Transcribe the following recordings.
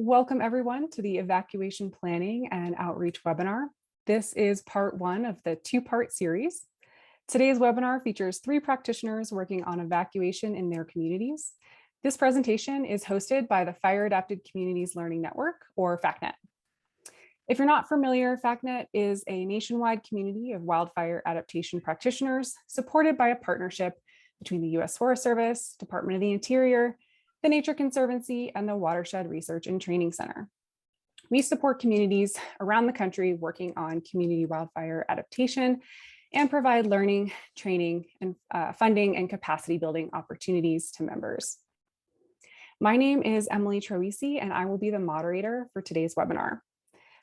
Welcome everyone to the Evacuation Planning and Outreach webinar. This is part one of the two-part series. Today's webinar features 3 practitioners working on evacuation in their communities. This presentation is hosted by the Fire Adapted Communities Learning Network, or FACNET. If you're not familiar, FACNET is a nationwide community of wildfire adaptation practitioners supported by a partnership between the U.S. Forest Service, Department of the Interior, the Nature Conservancy, and the Watershed Research and Training Center. We support communities around the country working on community wildfire adaptation and provide learning, training, and funding and capacity building opportunities to members. My name is Emily Troisi, and I will be the moderator for today's webinar.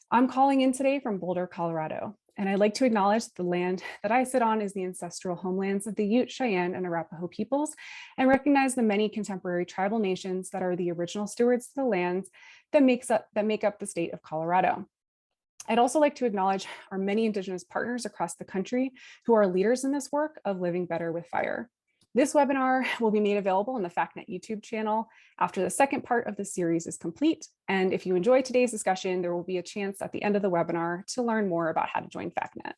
I'm calling in today from Boulder, Colorado, and I'd like to acknowledge the land that I sit on is the ancestral homelands of the Ute, Cheyenne, and Arapaho peoples, and recognize the many contemporary tribal nations that are the original stewards of the lands that make up the state of Colorado. I'd also like to acknowledge our many Indigenous partners across the country who are leaders in this work of living better with fire. This webinar will be made available on the FACNET YouTube channel after the second part of the series is complete. And if you enjoy today's discussion, there will be a chance at the end of the webinar to learn more about how to join FACNET.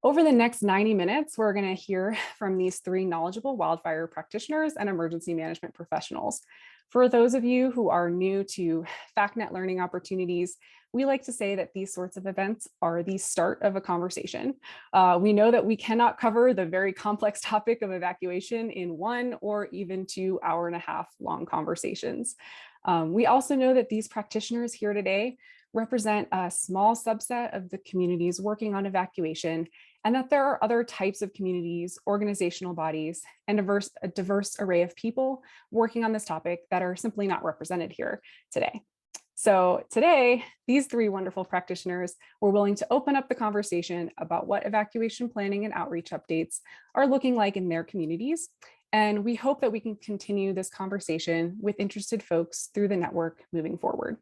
Over the next 90 minutes, we're going to hear from these 3 knowledgeable wildfire practitioners and emergency management professionals. For those of you who are new to FACNET learning opportunities, we like to say that these sorts of events are the start of a conversation. We know that we cannot cover the very complex topic of evacuation in 1 or even 2 hour-and-a-half long conversations. We also know that these practitioners here today represent a small subset of the communities working on evacuation, and that there are other types of communities, organizational bodies, and a diverse array of people working on this topic that are simply not represented here today. So today, these 3 wonderful practitioners were willing to open up the conversation about what evacuation planning and outreach updates are looking like in their communities. And we hope that we can continue this conversation with interested folks through the network moving forward.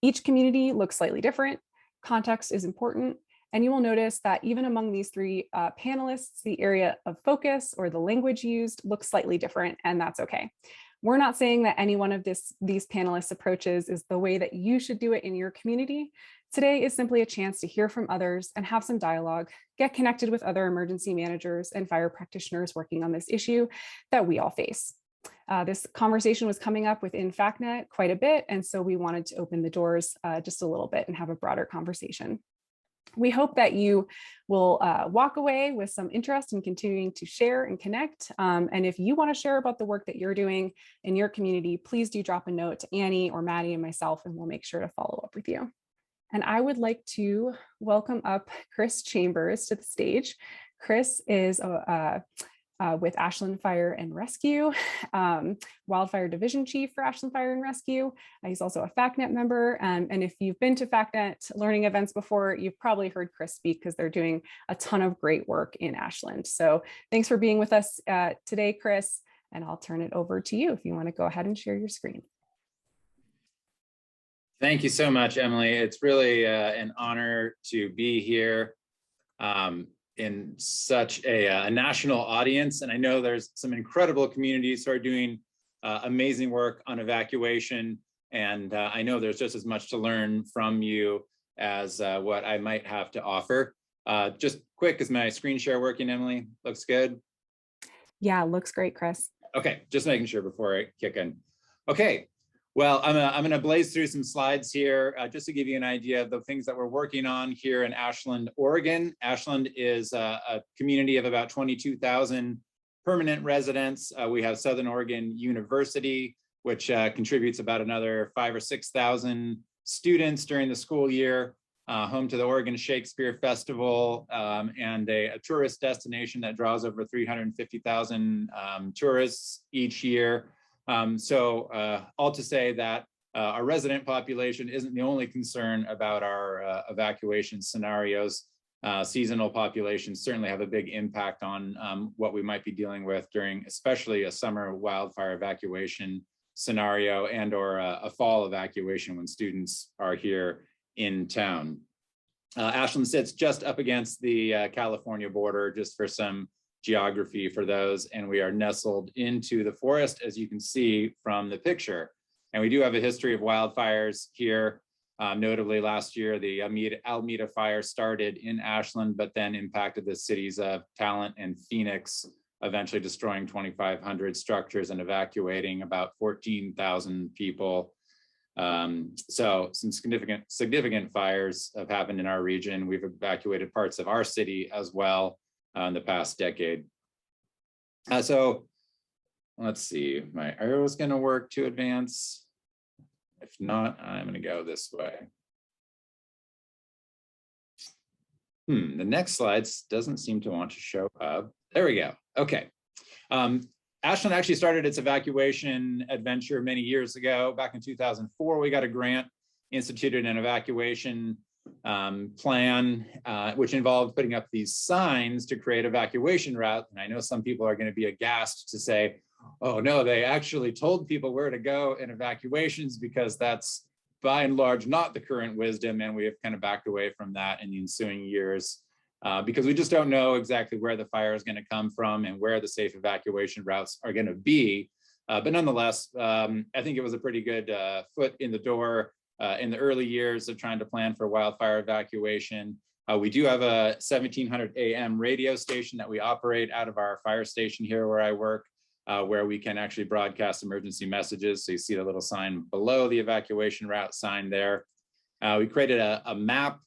Each community looks slightly different. Context is important. And you will notice that even among these 3 panelists, the area of focus or the language used looks slightly different, and that's okay. We're not saying that any one of these panelists' approaches is the way that you should do it in your community. Today is simply a chance to hear from others and have some dialogue, get connected with other emergency managers and fire practitioners working on this issue that we all face. This conversation was coming up within FACNET quite a bit, and so we wanted to open the doors just a little bit and have a broader conversation. We hope that you will walk away with some interest in continuing to share and connect. And if you want to share about the work that you're doing in your community, please do drop a note to Annie or Maddie and myself, and we'll make sure to follow up with you. And I would like to welcome up Chris Chambers to the stage. Chris is with Ashland Fire and Rescue, Wildfire Division Chief for Ashland Fire and Rescue. He's also a FACNET member. And if you've been to FACNET learning events before, you've probably heard Chris speak because they're doing a ton of great work in Ashland. So thanks for being with us today, Chris. And I'll turn it over to you if you want to go ahead and share your screen. Thank you so much, Emily. It's really an honor to be here. In such a national audience. And I know there's some incredible communities who are doing amazing work on evacuation. And I know there's just as much to learn from you as what I might have to offer. Just quick, is my screen share working, Emily? Looks good? Yeah, looks great, Chris. Okay, just making sure before I kick in. Okay. Well, I'm going to blaze through some slides here just to give you an idea of the things that we're working on here in Ashland, Oregon. Ashland is a community of about 22,000 permanent residents. We have Southern Oregon University, which contributes about another 5,000 or 6,000 students during the school year, home to the Oregon Shakespeare Festival, and a tourist destination that draws over 350,000 tourists each year. All to say that our resident population isn't the only concern about our evacuation scenarios. Seasonal populations certainly have a big impact on what we might be dealing with during especially a summer wildfire evacuation scenario and or a fall evacuation when students are here in town. Ashland sits just up against the California border, just for some geography for those, and we are nestled into the forest, as you can see from the picture. And we do have a history of wildfires here. Notably last year, the Alameda fire started in Ashland, but then impacted the cities of Talent and Phoenix, eventually destroying 2,500 structures and evacuating about 14,000 people. So some significant fires have happened in our region. We've evacuated parts of our city as well in the past decade. So let's see, my arrow is going to work to advance. If not, I'm going to go this way. The next slide doesn't seem to want to show up. There we go. Okay. Ashland actually started its evacuation adventure many years ago. Back in 2004, we got a grant, instituted an evacuation plan, which involved putting up these signs to create evacuation route. And I know some people are going to be aghast to say, oh no, they actually told people where to go in evacuations, because that's by and large not the current wisdom, and we have kind of backed away from that in the ensuing years because we just don't know exactly where the fire is going to come from and where the safe evacuation routes are going to be. But nonetheless, I think it was a pretty good foot in the door in the early years of trying to plan for wildfire evacuation. We do have a 1700 AM radio station that we operate out of our fire station here where I work, where we can actually broadcast emergency messages. So you see the little sign below the evacuation route sign there. We created a map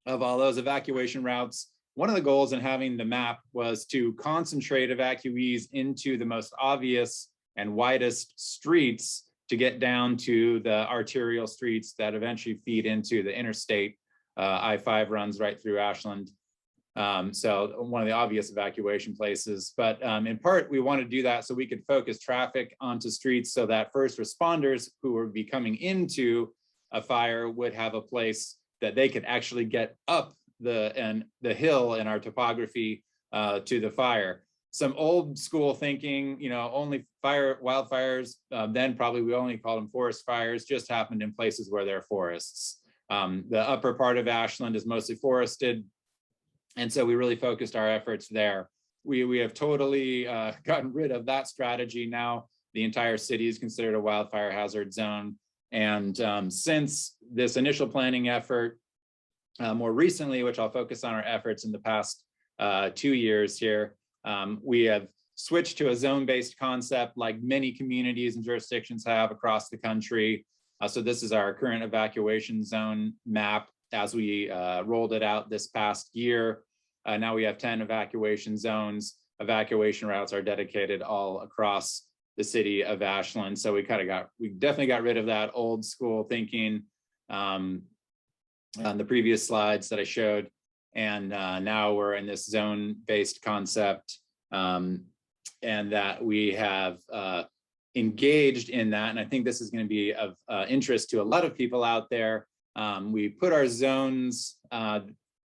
of all those evacuation routes. One of the goals in having the map was to concentrate evacuees into the most obvious and widest streets to get down to the arterial streets that eventually feed into the interstate. I-5 runs right through Ashland. So one of the obvious evacuation places, but in part, we want to do that so we could focus traffic onto streets so that first responders who would be coming into a fire would have a place that they could actually get up the hill in our topography to the fire. Some old school thinking, you know, only wildfires, then probably we only called them forest fires, just happened in places where there are forests. The upper part of Ashland is mostly forested. And so we really focused our efforts there. We have totally gotten rid of that strategy. Now the entire city is considered a wildfire hazard zone. And since this initial planning effort, more recently, which I'll focus on our efforts in the past 2 years here, we have switched to a zone-based concept like many communities and jurisdictions have across the country. So this is our current evacuation zone map as we rolled it out this past year. Now we have 10 evacuation zones. Evacuation routes are dedicated all across the city of Ashland. So we definitely got rid of that old school thinking on the previous slides that I showed. And now we're in this zone-based concept, and that we have engaged in that. And I think this is going to be of interest to a lot of people out there. We put our zones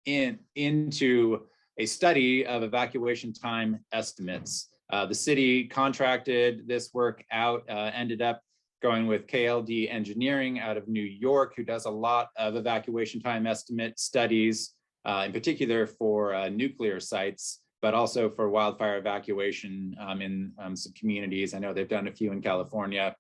into a study of evacuation time estimates. The city contracted this work out, ended up going with KLD Engineering out of New York, who does a lot of evacuation time estimate studies, in particular for nuclear sites, but also for wildfire evacuation in some communities. I know they've done a few in California.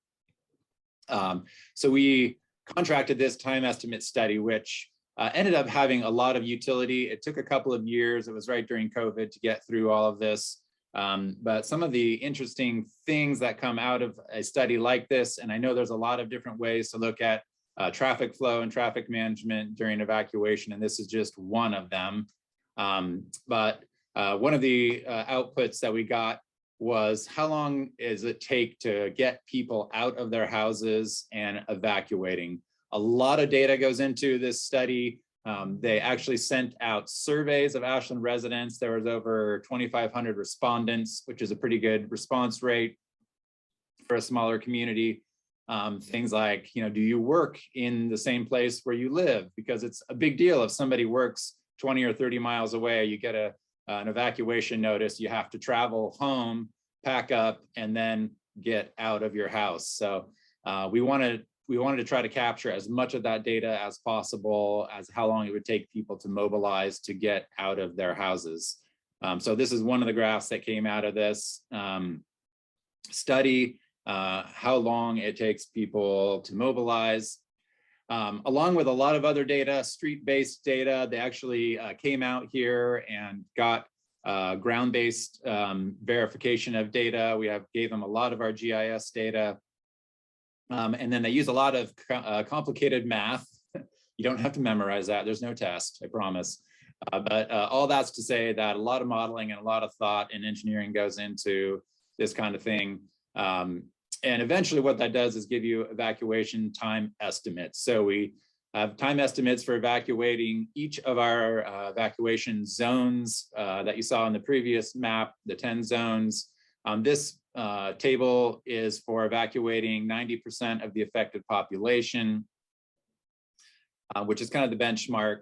So we contracted this time estimate study, which ended up having a lot of utility. It took a couple of years. It was right during COVID to get through all of this. But some of the interesting things that come out of a study like this, and I know there's a lot of different ways to look at traffic flow and traffic management during evacuation, and this is just one of them. But one of the outputs that we got was how long does it take to get people out of their houses and evacuating? A lot of data goes into this study. They actually sent out surveys of Ashland residents. There was over 2,500 respondents, which is a pretty good response rate for a smaller community. Things like, you know, do you work in the same place where you live? Because it's a big deal if somebody works 20 or 30 miles away, you get an evacuation notice, you have to travel home, pack up, and then get out of your house. So we wanted to try to capture as much of that data as possible, as how long it would take people to mobilize to get out of their houses. So this is one of the graphs that came out of this study. how long it takes people to mobilize, along with a lot of other data, street-based data. They actually came out here and got ground-based verification of data. We gave them a lot of our GIS data. And then they use a lot of complicated math. You don't have to memorize that. There's no test, I promise. But all that's to say that a lot of modeling and a lot of thought and engineering goes into this kind of thing. And eventually what that does is give you evacuation time estimates. So we have time estimates for evacuating each of our evacuation zones that you saw in the previous map, the 10 zones. This table is for evacuating 90% of the affected population, which is kind of the benchmark,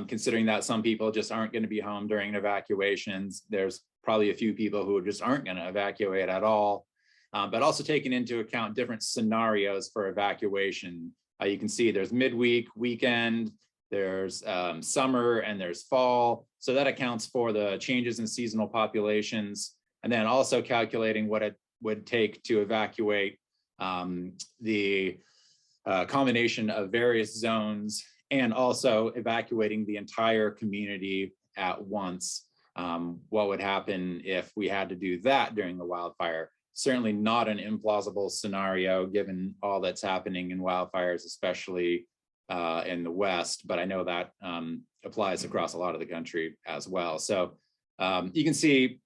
considering that some people just aren't going to be home during evacuations. There's probably a few people who just aren't going to evacuate at all, but also taking into account different scenarios for evacuation. You can see there's midweek, weekend, there's summer, and there's fall. So that accounts for the changes in seasonal populations, and then also calculating what it would take to evacuate the combination of various zones, and also evacuating the entire community at once. What would happen if we had to do that during the wildfire? Certainly not an implausible scenario given all that's happening in wildfires, especially in the West, but I know that applies across a lot of the country as well. So you can see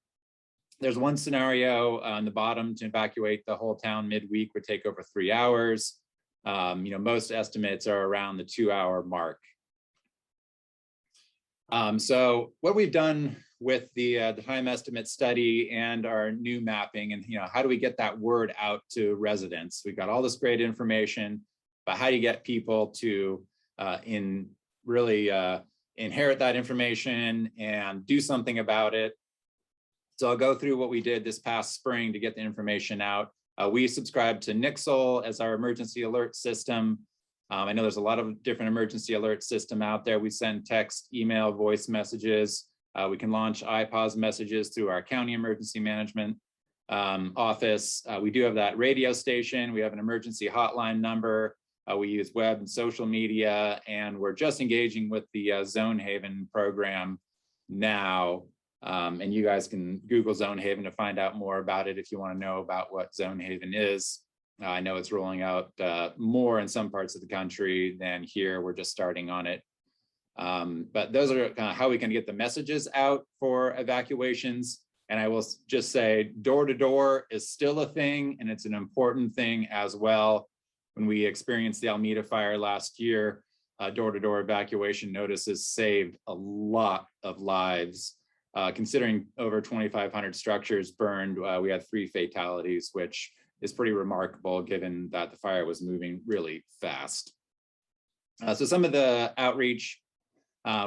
there's one scenario on the bottom: to evacuate the whole town midweek would take over 3 hours. Most estimates are around the 2-hour mark. So what we've done with the time estimate study and our new mapping, and how do we get that word out to residents? We've got all this great information, but how do you get people to inherit that information and do something about it? So I'll go through what we did this past spring to get the information out. We subscribe to Nixle as our emergency alert system. I know there's a lot of different emergency alert system out there. We send text, email, voice messages. We can launch iPause messages through our county emergency management office. We do have that radio station. We have an emergency hotline number. We use web and social media, and we're just engaging with the Zone Haven program now. And you guys can Google Zone Haven to find out more about it if you want to know about what Zone Haven is. I know it's rolling out more in some parts of the country than here. We're just starting on it. But those are kind of how we can get the messages out for evacuations. And I will just say door-to-door is still a thing, and it's an important thing as well. When we experienced the Alameda fire last year, door-to-door evacuation notices saved a lot of lives. Considering over 2,500 structures burned, we had 3 fatalities, which is pretty remarkable given that the fire was moving really fast. So some of the outreach,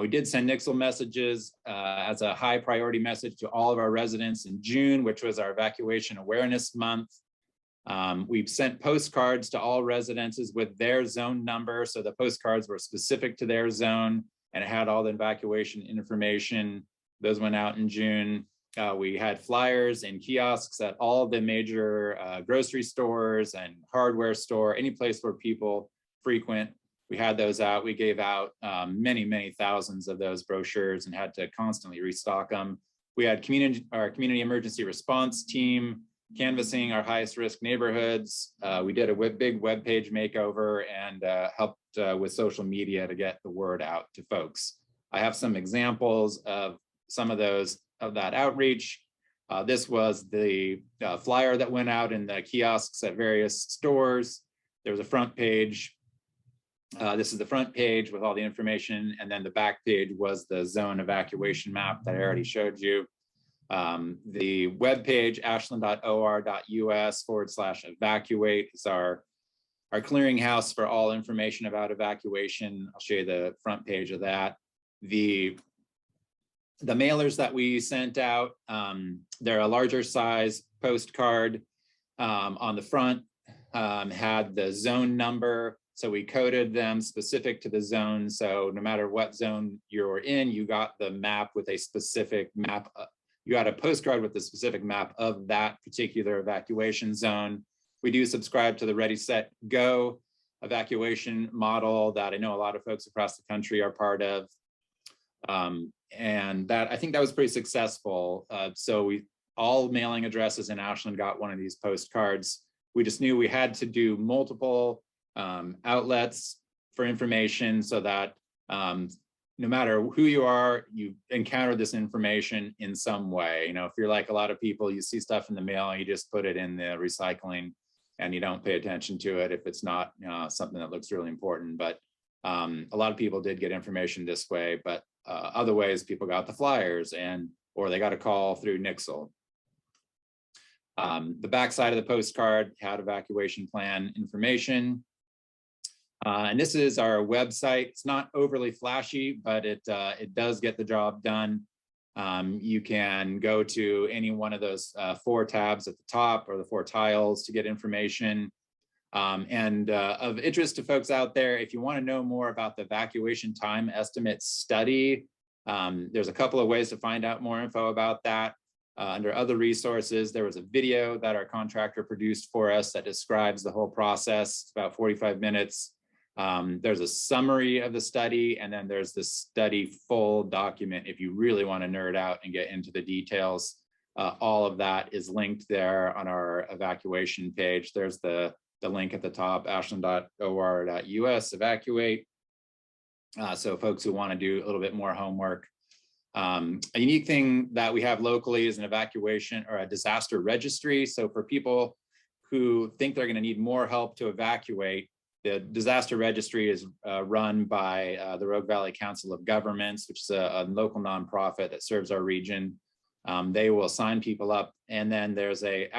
we did send Nixle messages as a high priority message to all of our residents in June, which was our Evacuation Awareness Month. We've sent postcards to all residences with their zone number. So the postcards were specific to their zone and it had all the evacuation information. Those went out in June. We had flyers and kiosks at all the major grocery stores and hardware store, any place where people frequent. We had those out. We gave out many, many thousands of those brochures and had to constantly restock them. We had our community emergency response team canvassing our highest risk neighborhoods. We did a big web page makeover and helped with social media to get the word out to folks. I have some examples of some of that outreach. This was the flyer that went out in the kiosks at various stores. There was a front page. This is the front page with all the information, and then the back page was the zone evacuation map that I already showed you. The web page, ashland.or.us/evacuate, is our clearinghouse for all information about evacuation. I'll show you the front page of that. The mailers that we sent out, they're a larger size postcard. On the front had the zone number. So we coded them specific to the zone. So no matter what zone you're in, you got the map with a specific map. You got a postcard with the specific map of that particular evacuation zone. We do subscribe to the Ready, Set, Go evacuation model that I know a lot of folks across the country are part of. And that, I think that was pretty successful. So all mailing addresses in Ashland got one of these postcards. We just knew we had to do multiple outlets for information so that no matter who you are, you encounter this information in some way. You know, if you're like a lot of people, you see stuff in the mail and you just put it in the recycling and you don't pay attention to it if it's not something that looks really important. But a lot of people did get information this way, but other ways people got the flyers or they got a call through Nixle. The back side of the postcard had evacuation plan information. And this is our website. It's not overly flashy, but it does get the job done. You can go to any one of those 4 tabs at the top or the 4 tiles to get information. Of interest to folks out there, if you want to know more about the evacuation time estimate study, there's a couple of ways to find out more info about that. Under other resources, there was a video that our contractor produced for us that describes the whole process. It's about 45 minutes. There's a summary of the study, and then there's the study full document if you really want to nerd out and get into the details. All of that is linked there on our evacuation page. There's the link at the top, ashland.or.us evacuate. So folks who want to do a little bit more homework. A unique thing that we have locally is an evacuation or a disaster registry. So for people who think they're going to need more help to evacuate, the disaster registry is run by the Rogue Valley Council of Governments, which is a local nonprofit that serves our region. They will sign people up, and then there's a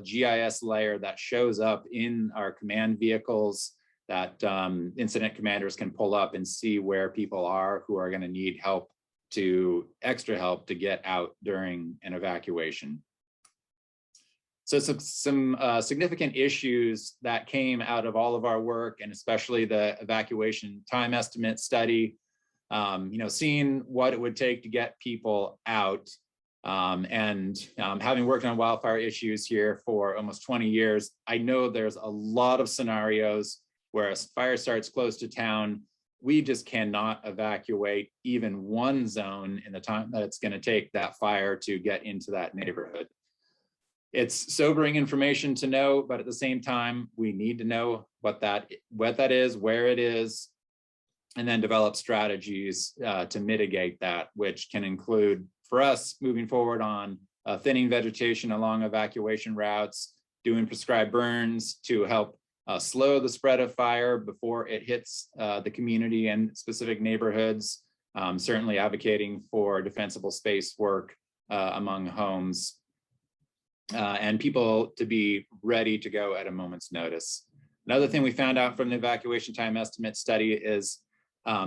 GIS layer that shows up in our command vehicles that incident commanders can pull up and see where people are who are going to need help, extra help to get out during an evacuation. So some significant issues that came out of all of our work, and especially the evacuation time estimate study, seeing what it would take to get people out. Having worked on wildfire issues here for almost 20 years, I know there's a lot of scenarios where a fire starts close to town. We just cannot evacuate even one zone in the time that it's going to take that fire to get into that neighborhood. It's sobering information to know, but at the same time, we need to know what that is, where it is, and then develop strategies to mitigate that, which can include, for us, moving forward on thinning vegetation along evacuation routes, doing prescribed burns to help slow the spread of fire before it hits the community and specific neighborhoods, certainly advocating for defensible space work among homes, and people to be ready to go at a moment's notice. Another thing we found out from the evacuation time estimate study is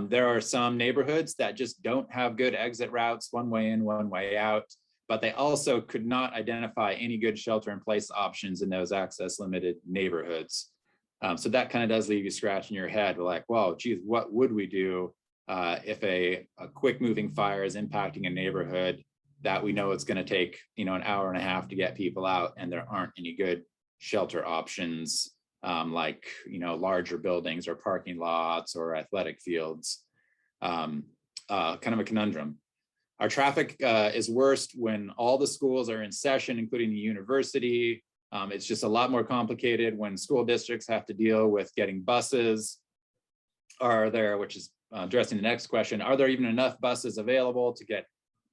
there are some neighborhoods that just don't have good exit routes, one way in, one way out, but they also could not identify any good shelter in place options in those access limited neighborhoods. So that kind of does leave you scratching your head. We're like, whoa, geez, what would we do if a quick moving fire is impacting a neighborhood that we know it's going to take, an hour and a half to get people out, and there aren't any good shelter options like, larger buildings or parking lots or athletic fields. Kind of a conundrum. Our traffic is worst when all the schools are in session, including the university. It's just a lot more complicated when school districts have to deal with getting buses. Which is addressing the next question, are there even enough buses available to get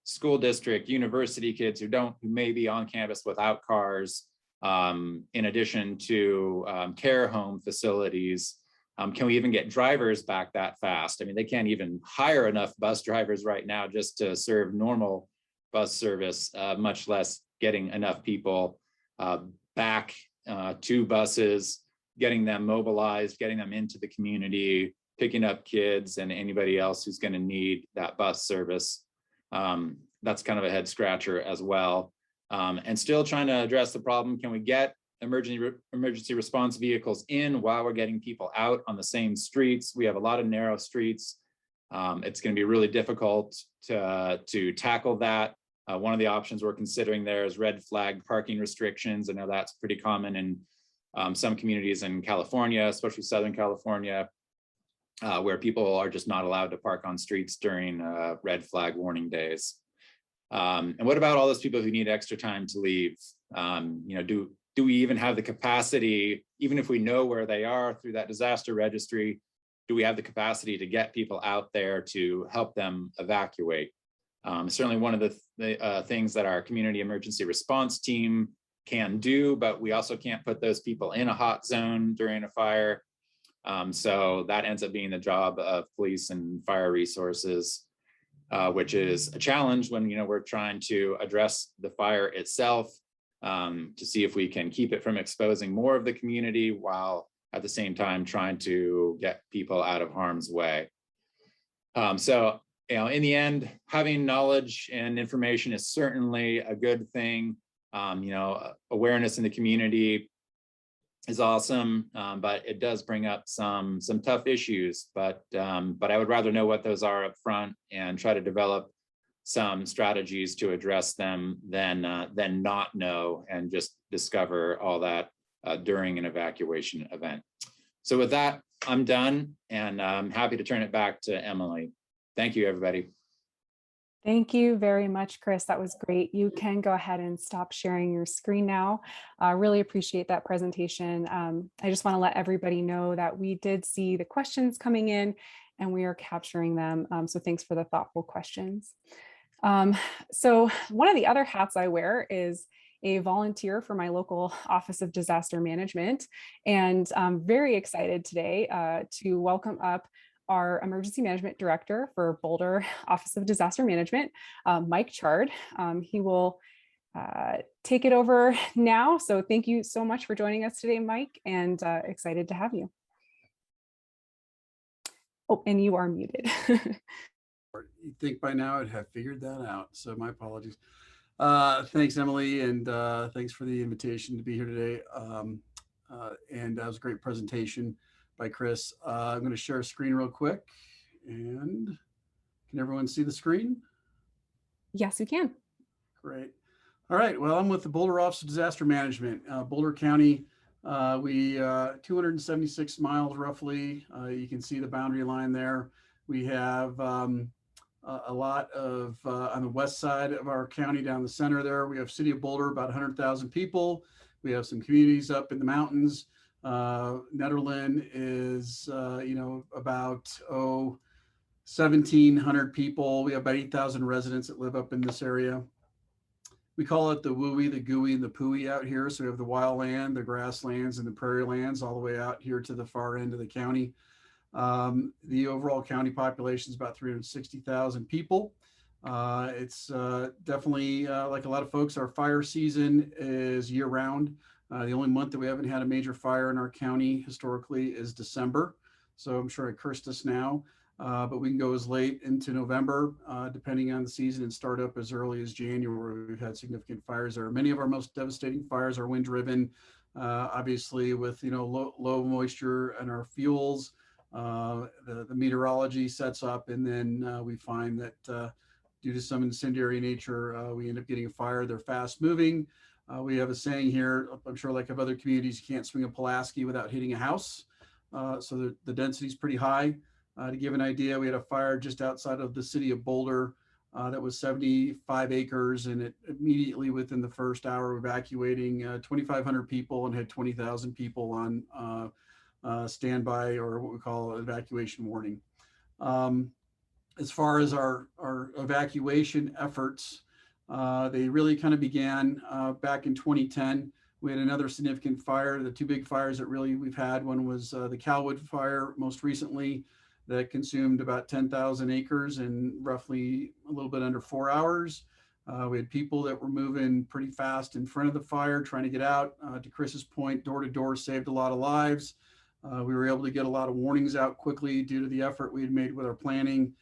school district, university kids who may be on campus without cars, in addition to care home facilities? Can we even get drivers back that fast? I mean, they can't even hire enough bus drivers right now just to serve normal bus service, much less getting enough people back to buses, getting them mobilized, getting them into the community, picking up kids and anybody else who's going to need that bus service. That's kind of a head scratcher as well. And still trying to address the problem. Can we get emergency response vehicles in while we're getting people out on the same streets? We have a lot of narrow streets. It's going to be really difficult to tackle that. One of the options we're considering there is red flag parking restrictions. I know that's pretty common in some communities in California, especially Southern California, where people are just not allowed to park on streets during red flag warning days. And what about all those people who need extra time to leave? Do we even have the capacity, even if we know where they are through that disaster registry, do we have the capacity to get people out there to help them evacuate? Certainly one of the things that our community emergency response team can do, but we also can't put those people in a hot zone during a fire. So that ends up being the job of police and fire resources, which is a challenge when we're trying to address the fire itself, to see if we can keep it from exposing more of the community while at the same time trying to get people out of harm's way. So in the end, having knowledge and information is certainly a good thing. Awareness in the community is awesome, but it does bring up some tough issues. But I would rather know what those are up front and try to develop some strategies to address them than not know and just discover all that during an evacuation event. So with that, I'm done, and I'm happy to turn it back to Emily. Thank you, everybody. Thank you very much, Chris. That was great. You can go ahead and stop sharing your screen now. I really appreciate that presentation. I just want to let everybody know that we did see the questions coming in and we are capturing them. So thanks for the thoughtful questions. So one of the other hats I wear is a volunteer for my local Office of Disaster Management. And I'm very excited today to welcome up our Emergency Management Director for Boulder Office of Disaster Management, Mike Chard. He will take it over now. So thank you so much for joining us today, Mike, and excited to have you. Oh, and you are muted. You'd think by now I'd have figured that out, so my apologies. Thanks, Emily, and thanks for the invitation to be here today. And that was a great presentation by Chris. I'm going to share a screen real quick, and can everyone see the screen? Yes, we can. Great. All right. Well, I'm with the Boulder Office of Disaster Management, Boulder County. We 276 miles roughly. You can see the boundary line there. We have a lot of on the west side of our county, down the center there. We have City of Boulder, about 100,000 people. We have some communities up in the mountains. Nederland is, about 1,700 people. We have about 8,000 residents that live up in this area. We call it the wooey, the gooey, and the pooey out here. So we have the wild land, the grasslands, and the prairie lands all the way out here to the far end of the county. The overall county population is about 360,000 people. It's definitely, like a lot of folks, our fire season is year round. The only month that we haven't had a major fire in our county historically is December. So I'm sure it cursed us now, but we can go as late into November, depending on the season, and start up as early as January. We've had significant fires there. Many of our most devastating fires are wind driven, obviously with, low moisture in our fuels. The meteorology sets up, and then we find that due to some incendiary nature, we end up getting a fire. They're fast moving. We have a saying here, I'm sure like of other communities, you can't swing a Pulaski without hitting a house. So the density is pretty high. To give an idea, we had a fire just outside of the city of Boulder that was 75 acres, and it immediately within the first hour of evacuating 2,500 people, and had 20,000 people on standby, or what we call evacuation warning. As far as our evacuation efforts, they really kind of began back in 2010. We had another significant fire. The two big fires that really we've had, one was the Calwood fire most recently, that consumed about 10,000 acres in roughly a little bit under 4 hours. We had people that were moving pretty fast in front of the fire, trying to get out. To Chris's point, door to door saved a lot of lives. We were able to get a lot of warnings out quickly due to the effort we had made with our planning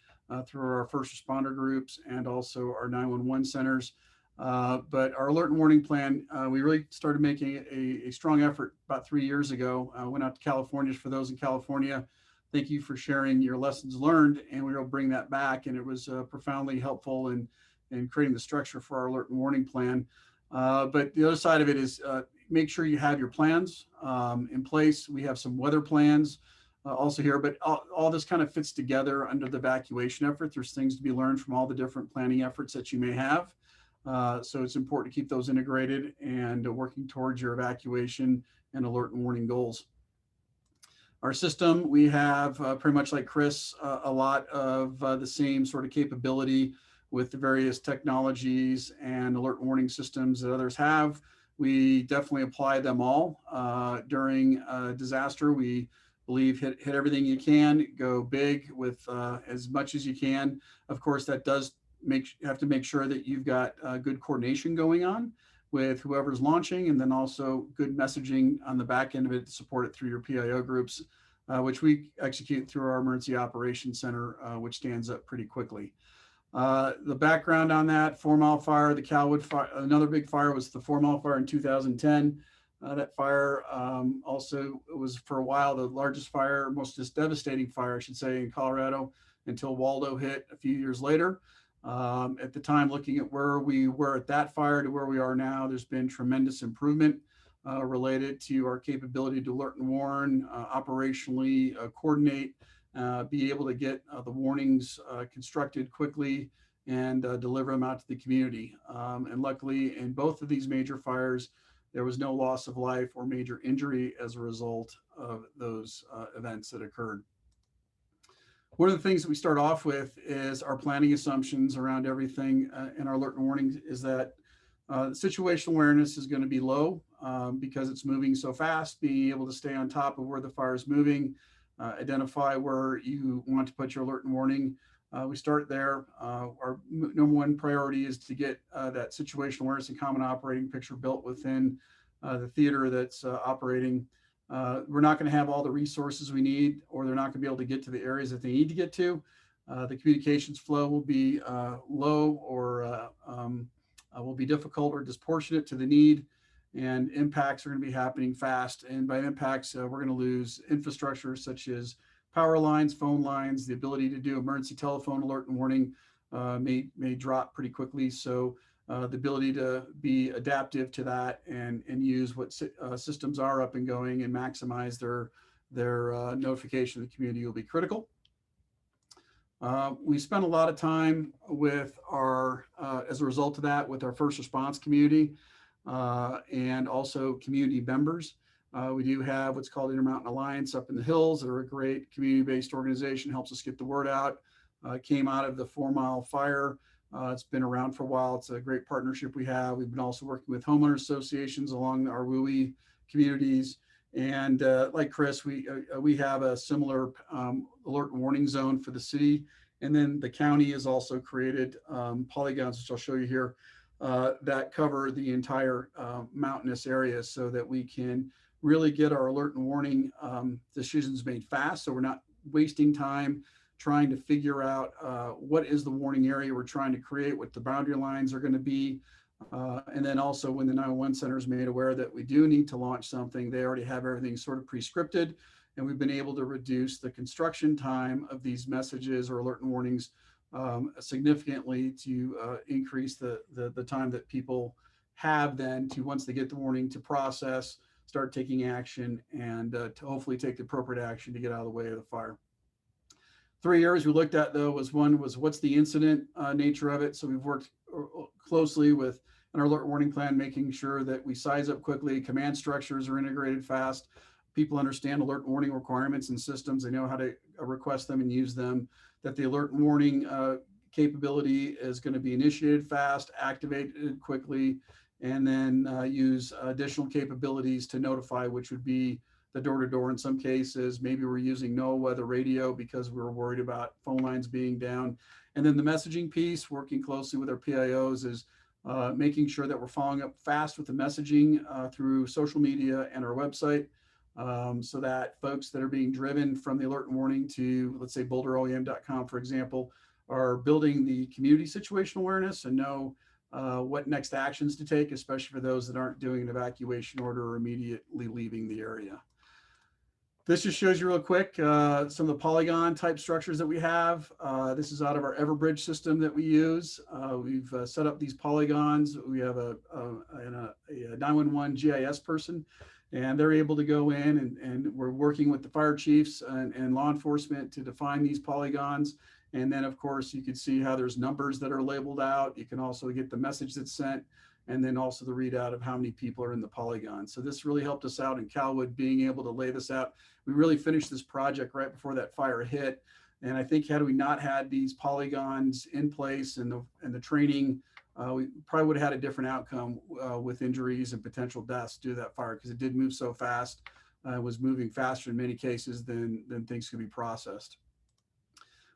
through our first responder groups and also our 911 centers. But our alert and warning plan, we really started making a strong effort about 3 years ago. Went out to California. For those in California, thank you for sharing your lessons learned, and we will bring that back. And it was profoundly helpful in creating the structure for our alert and warning plan. But the other side of it is make sure you have your plans in place. We have some weather plans also here, but all this kind of fits together under the evacuation effort. There's things to be learned from all the different planning efforts that you may have. So it's important to keep those integrated and working towards your evacuation and alert and warning goals. Our system, we have pretty much like Chris, a lot of the same sort of capability with the various technologies and alert and warning systems that others have. We definitely apply them all during a disaster. We believe hit everything you can, go big with as much as you can. Of course, that does have to make sure that you've got good coordination going on with whoever's launching, and then also good messaging on the back end of it to support it through your PIO groups, which we execute through our Emergency Operations Center, which stands up pretty quickly. The background on that, 4 Mile Fire, the Calwood Fire, another big fire was the 4 Mile Fire in 2010. That fire also was for a while the largest fire, most devastating fire, I should say, in Colorado until Waldo hit a few years later. At the time, looking at where we were at that fire to where we are now, there's been tremendous improvement related to our capability to alert and warn, operationally coordinate, be able to get the warnings constructed quickly and deliver them out to the community. And luckily, in both of these major fires, there was no loss of life or major injury as a result of those events that occurred. One of the things that we start off with is our planning assumptions around everything in our alert and warning is that situational awareness is going to be low because it's moving so fast. Being able to stay on top of where the fire is moving, identify where you want to put your alert and warning. We start there. Our number one priority is to get that situational awareness and common operating picture built within the theater that's operating. We're not going to have all the resources we need, or they're not going to be able to get to the areas that they need to get to. The communications flow will be low or will be difficult or disproportionate to the need, and impacts are going to be happening fast. And by impacts, we're going to lose infrastructure such as power lines, phone lines, the ability to do emergency telephone alert and warning may drop pretty quickly. So the ability to be adaptive to that and use what systems are up and going and maximize their notification of the community will be critical. We spent a lot of time with our, as a result of that, with our first response community and also community members. We do have what's called Intermountain Alliance up in the hills. They're a great community-based organization, helps us get the word out. Came out of the 4 Mile Fire. It's been around for a while. It's a great partnership we have. We've been also working with homeowner associations along our WUI communities. And like Chris, we have a similar alert and warning zone for the city. And then the county has also created polygons, which I'll show you here, that cover the entire mountainous area so that we can really get our alert and warning decisions made fast. So we're not wasting time trying to figure out what is the warning area we're trying to create, what the boundary lines are going to be. And then also when the 911 center is made aware that we do need to launch something, they already have everything sort of pre-scripted, and we've been able to reduce the construction time of these messages or alert and warnings significantly to increase the time that people have then to, once they get the warning, to process, start taking action, and to hopefully take the appropriate action to get out of the way of the fire. 3 areas we looked at, though, was one was what's the incident nature of it. So we've worked closely with an alert warning plan, making sure that we size up quickly, command structures are integrated fast, people understand alert and warning requirements and systems, they know how to request them and use them, that the alert and warning capability is going to be initiated fast, activated quickly, and then use additional capabilities to notify, which would be the door-to-door in some cases. Maybe we're using no weather radio because we were worried about phone lines being down. And then the messaging piece, working closely with our PIOs, is making sure that we're following up fast with the messaging through social media and our website, so that folks that are being driven from the alert and warning to, let's say, boulderoem.com, for example, are building the community situational awareness and know what next actions to take, especially for those that aren't doing an evacuation order or immediately leaving the area. This just shows you real quick some of the polygon type structures that we have. This is out of our Everbridge system that we use. We've set up these polygons. We have a 911 GIS person, and they're able to go in and we're working with the fire chiefs and law enforcement to define these polygons. And then, of course, you can see how there's numbers that are labeled out. You can also get the message that's sent, and then also the readout of how many people are in the polygon. So this really helped us out in Calwood, being able to lay this out. We really finished this project right before that fire hit. And I think had we not had these polygons in place and the training, we probably would have had a different outcome with injuries and potential deaths due to that fire, because it did move so fast. It was moving faster in many cases than things could be processed.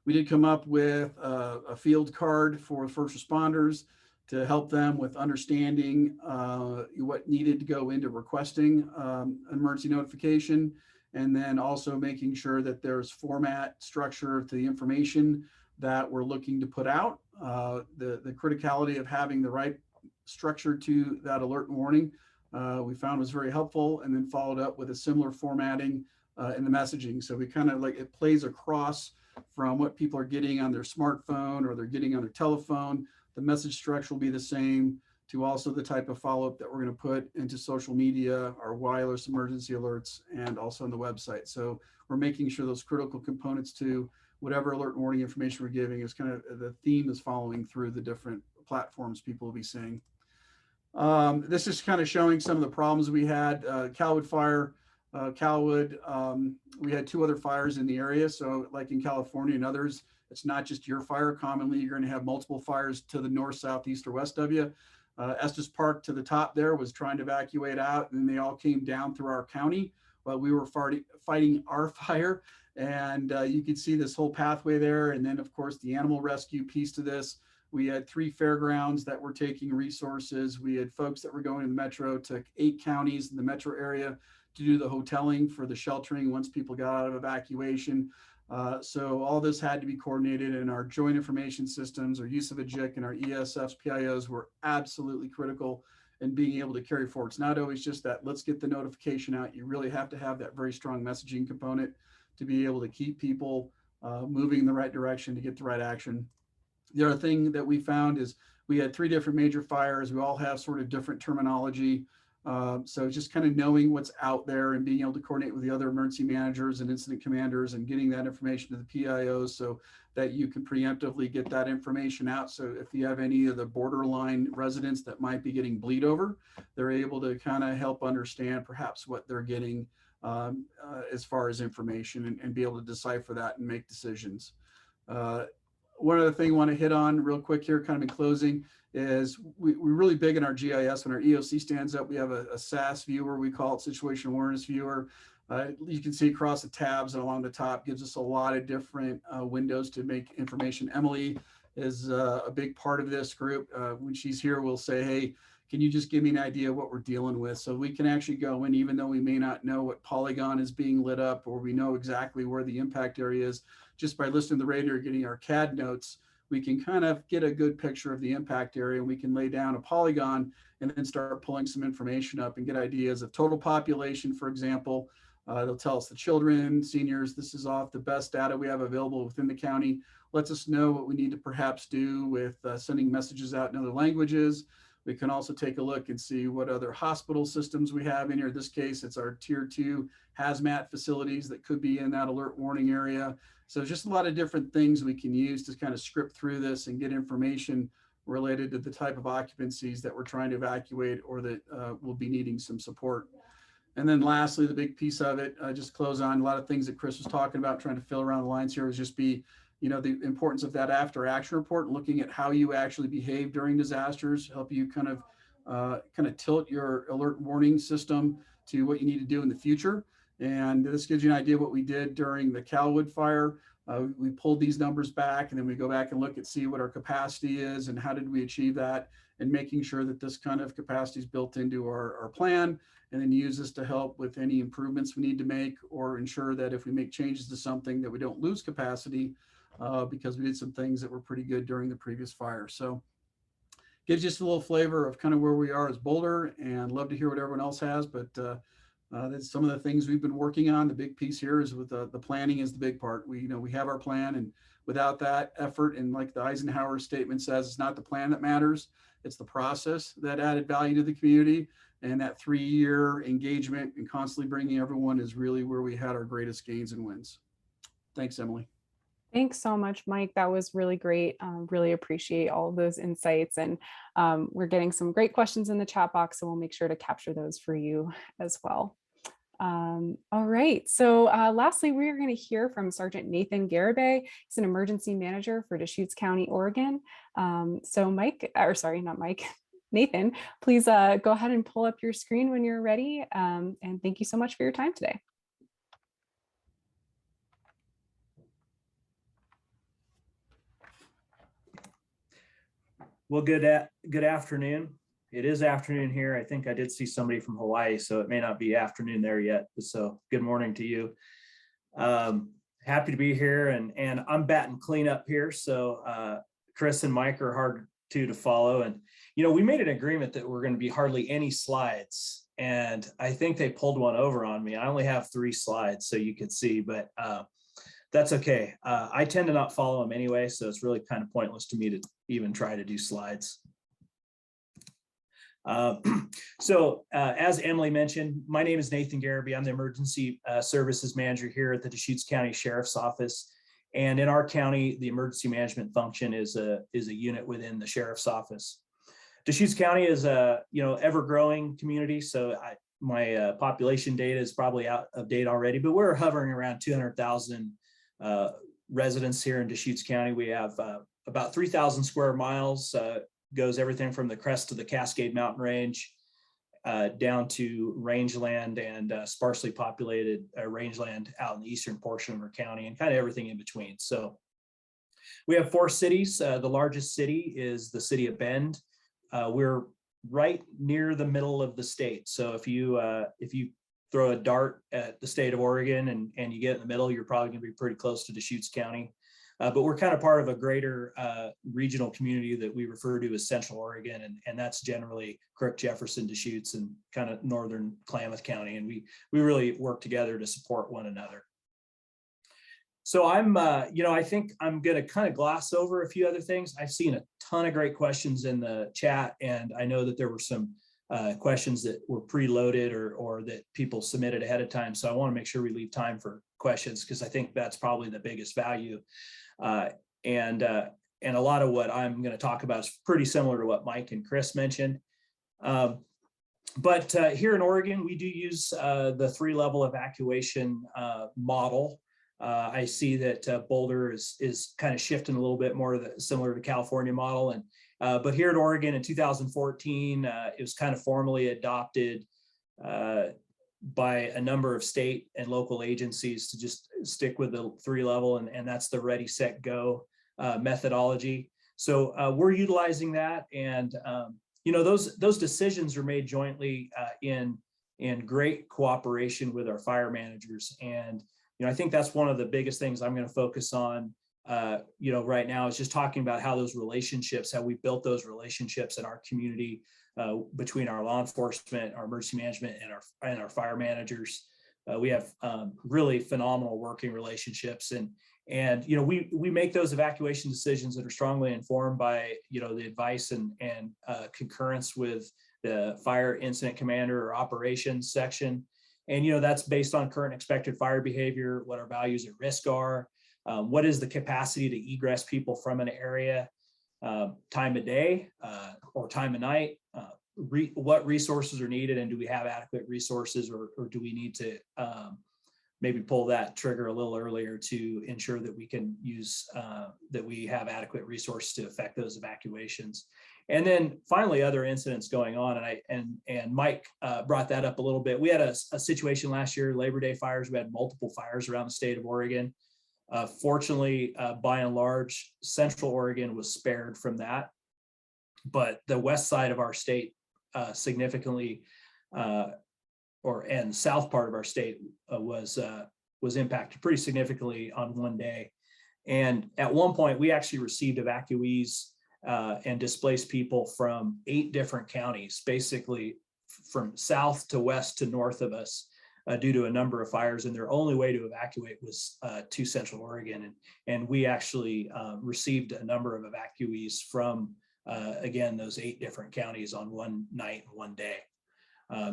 We did come up with a field card for first responders to help them with understanding what needed to go into requesting emergency notification, and then also making sure that there's format structure to the information that we're looking to put out. The criticality of having the right structure to that alert and warning we found was very helpful, and then followed up with a similar formatting in the messaging. So we kind of like, it plays across from what people are getting on their smartphone or they're getting on their telephone. The message structure will be the same, to also the type of follow-up that we're going to put into social media, our wireless emergency alerts, and also on the website. So we're making sure those critical components to whatever alert and warning information we're giving is kind of the theme is following through the different platforms people will be seeing. This is kind of showing some of the problems we had. Calwood fire, Calwood, we had 2 other fires in the area. So like in California and others, it's not just your fire. Commonly, you're going to have multiple fires to the north, south, east, or west of you. Estes Park to the top there was trying to evacuate out, and they all came down through our county while we were fighting our fire. And you could see this whole pathway there. And then, of course, the animal rescue piece to this. We had 3 fairgrounds that were taking resources. We had folks that were going to the metro, took 8 counties in the metro area to do the hoteling for the sheltering once people got out of evacuation. So all this had to be coordinated, and our joint information systems, our use of a JIC, and our ESFs, PIOs were absolutely critical in being able to carry forward. It's not always just that, let's get the notification out. You really have to have that very strong messaging component to be able to keep people moving in the right direction to get the right action. The other thing that we found is we had 3 different major fires. We all have sort of different terminology. So just kind of knowing what's out there and being able to coordinate with the other emergency managers and incident commanders and getting that information to the PIOs so that you can preemptively get that information out. So if you have any of the borderline residents that might be getting bleed over, they're able to kind of help understand perhaps what they're getting as far as information, and be able to decipher that and make decisions. One other thing I want to hit on real quick here, kind of in closing, is we're really big in our GIS. When our EOC stands up, we have a SAS viewer, we call it Situation Awareness Viewer. You can see across the tabs and along the top, gives us a lot of different windows to make information. Emily is a big part of this group. When she's here, we'll say, hey, can you just give me an idea of what we're dealing with? So we can actually go in, even though we may not know what polygon is being lit up, or we know exactly where the impact area is, just by listening to the radio or getting our CAD notes, we can kind of get a good picture of the impact area, and we can lay down a polygon and then start pulling some information up and get ideas of total population, for example. It'll tell us the children, seniors. This is off the best data we have available within the county. Lets us know what we need to perhaps do with sending messages out in other languages. We can also take a look and see what other hospital systems we have in here. In this case, it's our tier 2 hazmat facilities that could be in that alert warning area. So just a lot of different things we can use to kind of script through this and get information related to the type of occupancies that we're trying to evacuate, or that will be needing some support. And then lastly, the big piece of it, just close on a lot of things that Chris was talking about, trying to fill around the lines here, was just be, the importance of that after action report, looking at how you actually behave during disasters, help you kind of tilt your alert warning system to what you need to do in the future. And this gives you an idea of what we did during the Calwood fire. We pulled these numbers back, and then we go back and look at see what our capacity is and how did we achieve that, and making sure that this kind of capacity is built into our plan, and then use this to help with any improvements we need to make, or ensure that if we make changes to something that we don't lose capacity because we did some things that were pretty good during the previous fire. So gives you just a little flavor of kind of where we are as Boulder, and love to hear what everyone else has, but That's some of the things we've been working on. The big piece here is with the planning is the big part. We have our plan, and without that effort, and like the Eisenhower statement says, it's not the plan that matters, it's the process that added value to the community. And that 3-year engagement and constantly bringing everyone is really where we had our greatest gains and wins. Thanks, Emily. Thanks so much, Mike. That was really great. Really appreciate all of those insights. And we're getting some great questions in the chat box, so we'll make sure to capture those for you as well. All right. So lastly, we're going to hear from Sergeant Nathan Garibay. He's an emergency manager for Deschutes County, Oregon. So Mike, or sorry, not Mike, Nathan, please go ahead and pull up your screen when you're ready. And thank you so much for your time today. Well, good afternoon. It is afternoon here. I think I did see somebody from Hawaii, so it may not be afternoon there yet. So good morning to you. Happy to be here, and I'm batting cleanup here. So Chris and Mike are hard to follow. And, we made an agreement that we're going to be hardly any slides. And I think they pulled one over on me. I only have 3 slides, so you could see, but that's okay. I tend to not follow them anyway, so it's really kind of pointless to me to even try to do slides. As Emily mentioned, my name is Nathan Garibay. I'm the Emergency Services Manager here at the Deschutes County Sheriff's Office. And in our county, the emergency management function is a unit within the Sheriff's Office. Deschutes County is a ever-growing community, so my population data is probably out of date already, but we're hovering around 200,000 residents here in Deschutes County. We have about 3,000 square miles, goes everything from the crest of the Cascade Mountain Range down to rangeland and sparsely populated rangeland out in the eastern portion of our county, and kind of everything in between. So we have 4 cities. The largest city is the city of Bend. We're right near the middle of the state. So if you throw a dart at the state of Oregon and you get in the middle, you're probably going to be pretty close to Deschutes County. But we're kind of part of a greater regional community that we refer to as Central Oregon, and that's generally Crook, Jefferson, Deschutes, and kind of northern Klamath County. And we really work together to support one another. So I think I'm going to kind of gloss over a few other things. I've seen a ton of great questions in the chat, and I know that there were some questions that were preloaded or that people submitted ahead of time. So I want to make sure we leave time for questions, because I think that's probably the biggest value. And a lot of what I'm going to talk about is pretty similar to what Mike and Chris mentioned. But here in Oregon, we do use the 3-level evacuation model. I see that Boulder is kind of shifting a little bit more similar to California model. And but here in Oregon in 2014, it was kind of formally adopted by a number of state and local agencies to just stick with the 3-level, and that's the ready, set, go methodology. So we're utilizing that, and those decisions are made jointly in great cooperation with our fire managers. And I think that's one of the biggest things I'm going to focus on right now, is just talking about how those relationships, how we built those relationships in our community between our law enforcement, our emergency management, and our fire managers. We have really phenomenal working relationships, and we make those evacuation decisions that are strongly informed by the advice and concurrence with the fire incident commander or operations section. And that's based on current expected fire behavior, what our values at risk are, what is the capacity to egress people from an area, time of day or time of night, what resources are needed, and do we have adequate resources, or do we need to maybe pull that trigger a little earlier to ensure that we can use, that we have adequate resources to affect those evacuations. And then finally, other incidents going on, and Mike brought that up a little bit. We had a situation last year, Labor Day fires. We had multiple fires around the state of Oregon. Fortunately, by and large, Central Oregon was spared from that, but the west side of our state significantly, and south part of our state was impacted pretty significantly on one day. And at one point, we actually received evacuees and displaced people from 8 different counties, basically from south to west to north of us. due to a number of fires, and their only way to evacuate was to Central Oregon. And we actually received a number of evacuees from, again, those 8 different counties on one night and one day.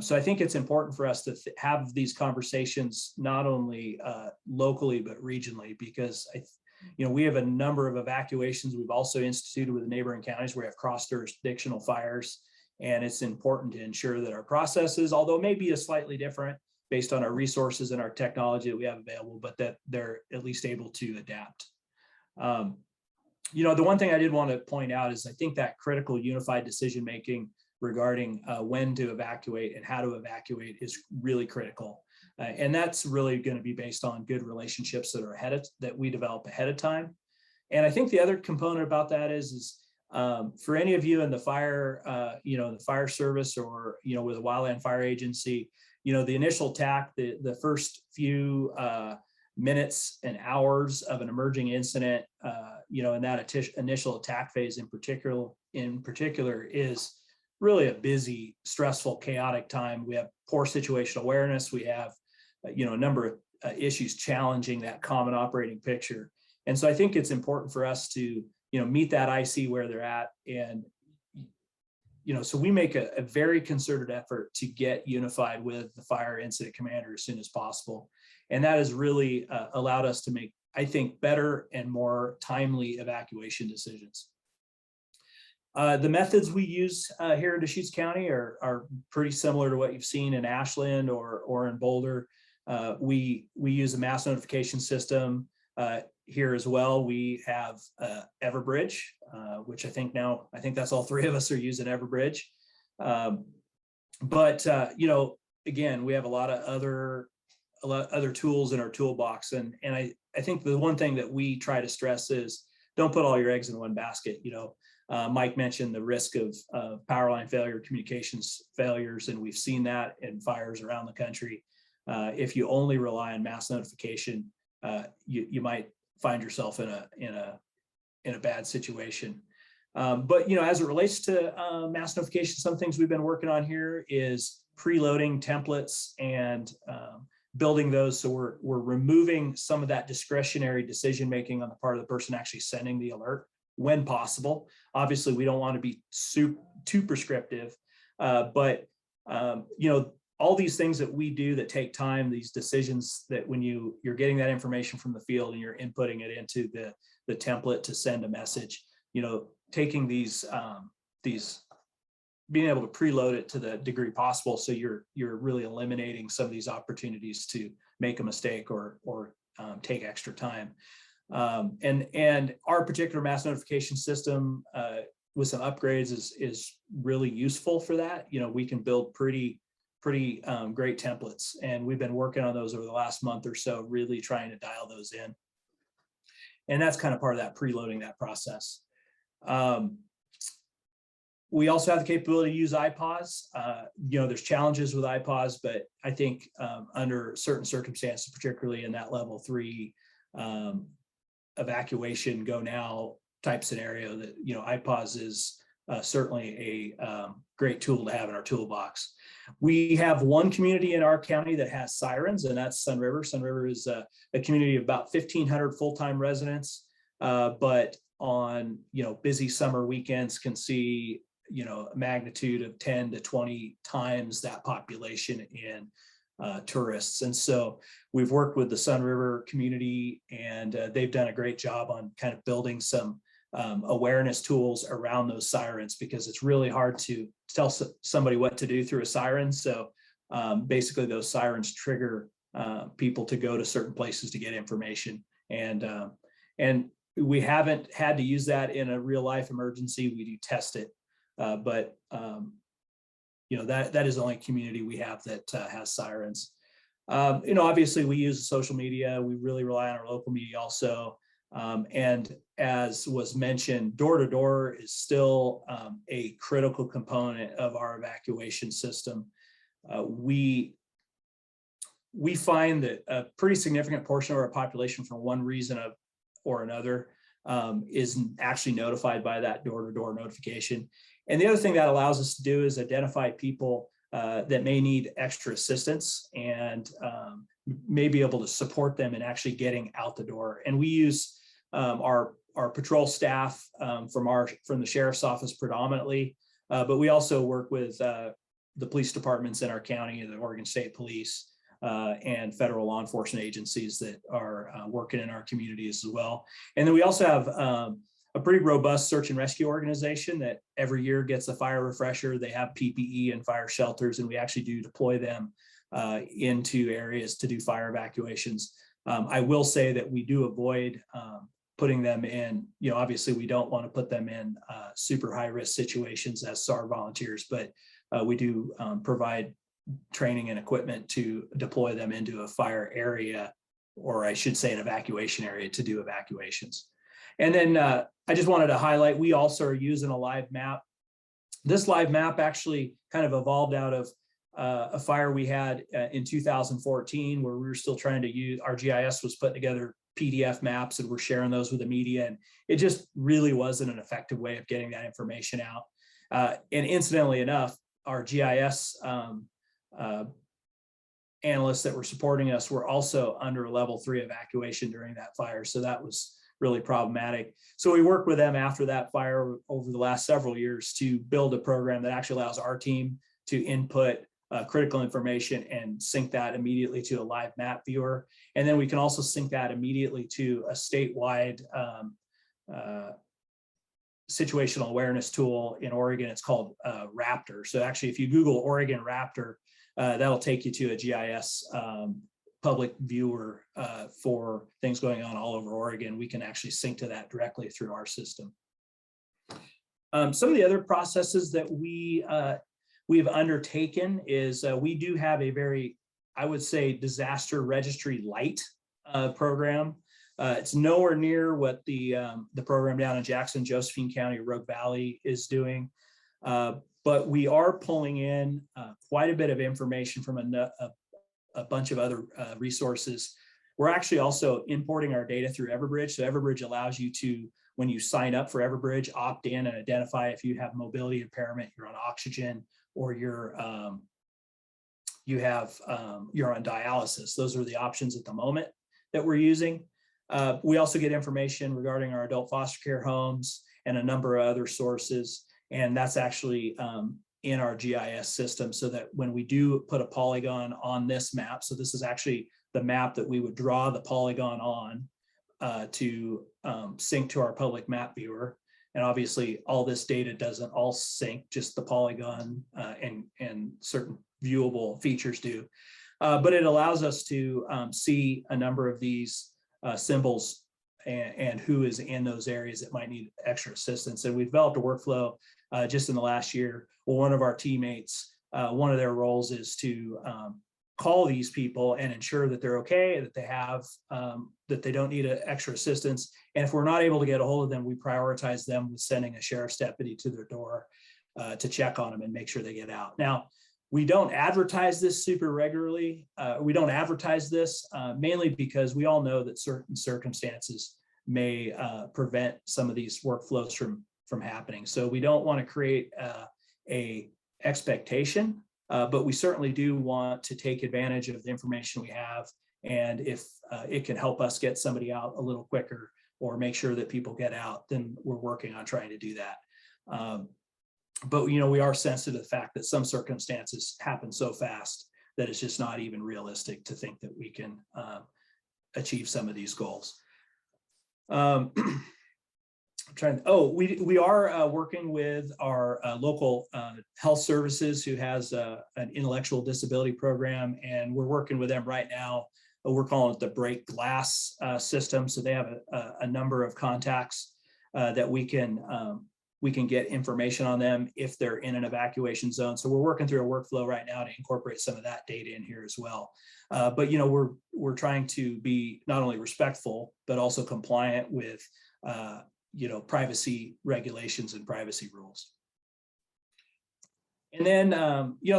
So I think it's important for us to have these conversations, not only locally, but regionally, because we have a number of evacuations we've also instituted with the neighboring counties where we have cross-jurisdictional fires. And it's important to ensure that our processes, although maybe a slightly different based on our resources and our technology that we have available, but that they're at least able to adapt. The one thing I did want to point out is I think that critical unified decision-making regarding when to evacuate and how to evacuate is really critical. And that's really going to be based on good relationships that we develop ahead of time. And I think the other component about that is for any of you in the fire, the fire service or, with a wildland fire agency, the initial attack, the first few minutes and hours of an emerging incident, in that initial attack phase in particular is really a busy, stressful, chaotic time. We have poor situational awareness. We have, a number of issues challenging that common operating picture. And so I think it's important for us to, meet that IC where they're at. And, so we make a very concerted effort to get unified with the fire incident commander as soon as possible. And that has really allowed us to make, I think, better and more timely evacuation decisions. The methods we use here in Deschutes County are pretty similar to what you've seen in Ashland or in Boulder. We use a mass notification system here as well. We have Everbridge, which I think that's all 3 of us are using Everbridge. But again, we have a lot of other tools in our toolbox, and I think the one thing that we try to stress is don't put all your eggs in one basket. Mike mentioned the risk of power line failure, communications failures, and we've seen that in fires around the country. If you only rely on mass notification, you might find yourself in a bad situation. But as it relates to mass notification, some things we've been working on here is preloading templates and building those. So we're removing some of that discretionary decision making on the part of the person actually sending the alert when possible. Obviously, we don't want to be too prescriptive, but all these things that we do that take time, these decisions that when you're getting that information from the field and you're inputting it into the template to send a message, taking these being able to preload it to the degree possible, so you're really eliminating some of these opportunities to make a mistake or take extra time. And our particular mass notification system with some upgrades is really useful for that. We can build pretty great templates, and we've been working on those over the last month or so, really trying to dial those in. And that's kind of part of that preloading that process. We also have the capability to use iPause. There's challenges with iPause, but I think under certain circumstances, particularly in that level 3 evacuation go now type scenario, that iPause is certainly a great tool to have in our toolbox. We have one community in our county that has sirens, and that's Sun River. Sun River is a community of about 1,500 full-time residents, but on busy summer weekends can see a magnitude of 10 to 20 times that population in tourists. And so we've worked with the Sun River community, and they've done a great job on kind of building some awareness tools around those sirens, because it's really hard to tell somebody what to do through a siren. So basically those sirens trigger people to go to certain places to get information. And we haven't had to use that in a real life emergency. We do test it, but that is the only community we have that has sirens. Obviously we use social media. We really rely on our local media also. And as was mentioned, door-to-door is still a critical component of our evacuation system. We find that a pretty significant portion of our population, for one reason or another, is actually notified by that door-to-door notification. And the other thing that allows us to do is identify people that may need extra assistance and may be able to support them in actually getting out the door. And we use our patrol staff from the sheriff's office predominantly, but we also work with the police departments in our county, the Oregon State Police, and federal law enforcement agencies that are working in our communities as well. And then we also have a pretty robust search and rescue organization that every year gets a fire refresher. They have PPE and fire shelters, and we actually do deploy them into areas to do fire evacuations. I will say that we do avoid putting them in, obviously we don't want to put them in super high risk situations as SAR volunteers, but we do provide training and equipment to deploy them into a fire area, or I should say an evacuation area, to do evacuations. And then I just wanted to highlight, we also are using a live map. This live map actually kind of evolved out of a fire we had in 2014, where we were still trying to use, our GIS was putting together PDF maps and we're sharing those with the media. And it just really wasn't an effective way of getting that information out. And incidentally enough, our GIS analysts that were supporting us were also under a level 3 evacuation during that fire. So that was really problematic. So we worked with them after that fire over the last several years to build a program that actually allows our team to input critical information and sync that immediately to a live map viewer. And then we can also sync that immediately to a statewide situational awareness tool in Oregon. It's called Raptor. So actually, if you Google Oregon Raptor, that'll take you to a GIS public viewer for things going on all over Oregon. We can actually sync to that directly through our system. Some of the other processes that we've undertaken is we do have a very, I would say, disaster registry light program. It's nowhere near what the program down in Jackson, Josephine County, Rogue Valley is doing. But we are pulling in quite a bit of information from a bunch of other resources. We're actually also importing our data through Everbridge. So Everbridge allows you to, when you sign up for Everbridge, opt in and identify if you have mobility impairment, you're on oxygen, or you're on dialysis. Those are the options at the moment that we're using. We also get information regarding our adult foster care homes and a number of other sources. And that's actually in our GIS system, so that when we do put a polygon on this map, so this is actually the map that we would draw the polygon on to sync to our public map viewer. And obviously all this data doesn't all sync, just the polygon and certain viewable features do. But it allows us to see a number of these symbols and who is in those areas that might need extra assistance. And we've developed a workflow just in the last year. Well, one of our teammates, one of their roles is to call these people and ensure that they're okay, that they have, that they don't need extra assistance. And if we're not able to get a hold of them, we prioritize them with sending a sheriff's deputy to their door to check on them and make sure they get out. Now, we don't advertise this super regularly. We don't advertise this mainly because we all know that certain circumstances may prevent some of these workflows from happening. So we don't want to create a expectation, but we certainly do want to take advantage of the information we have. And if it can help us get somebody out a little quicker or make sure that people get out, then we're working on trying to do that. But we are sensitive to the fact that some circumstances happen so fast that it's just not even realistic to think that we can achieve some of these goals. We are working with our local health services, who has an intellectual disability program, and we're working with them right now. We're calling it the Break Glass system. So they have a number of contacts that we can get information on them if they're in an evacuation zone. So we're working through a workflow right now to incorporate some of that data in here as well. But we're trying to be not only respectful, but also compliant with privacy regulations and privacy rules. And then,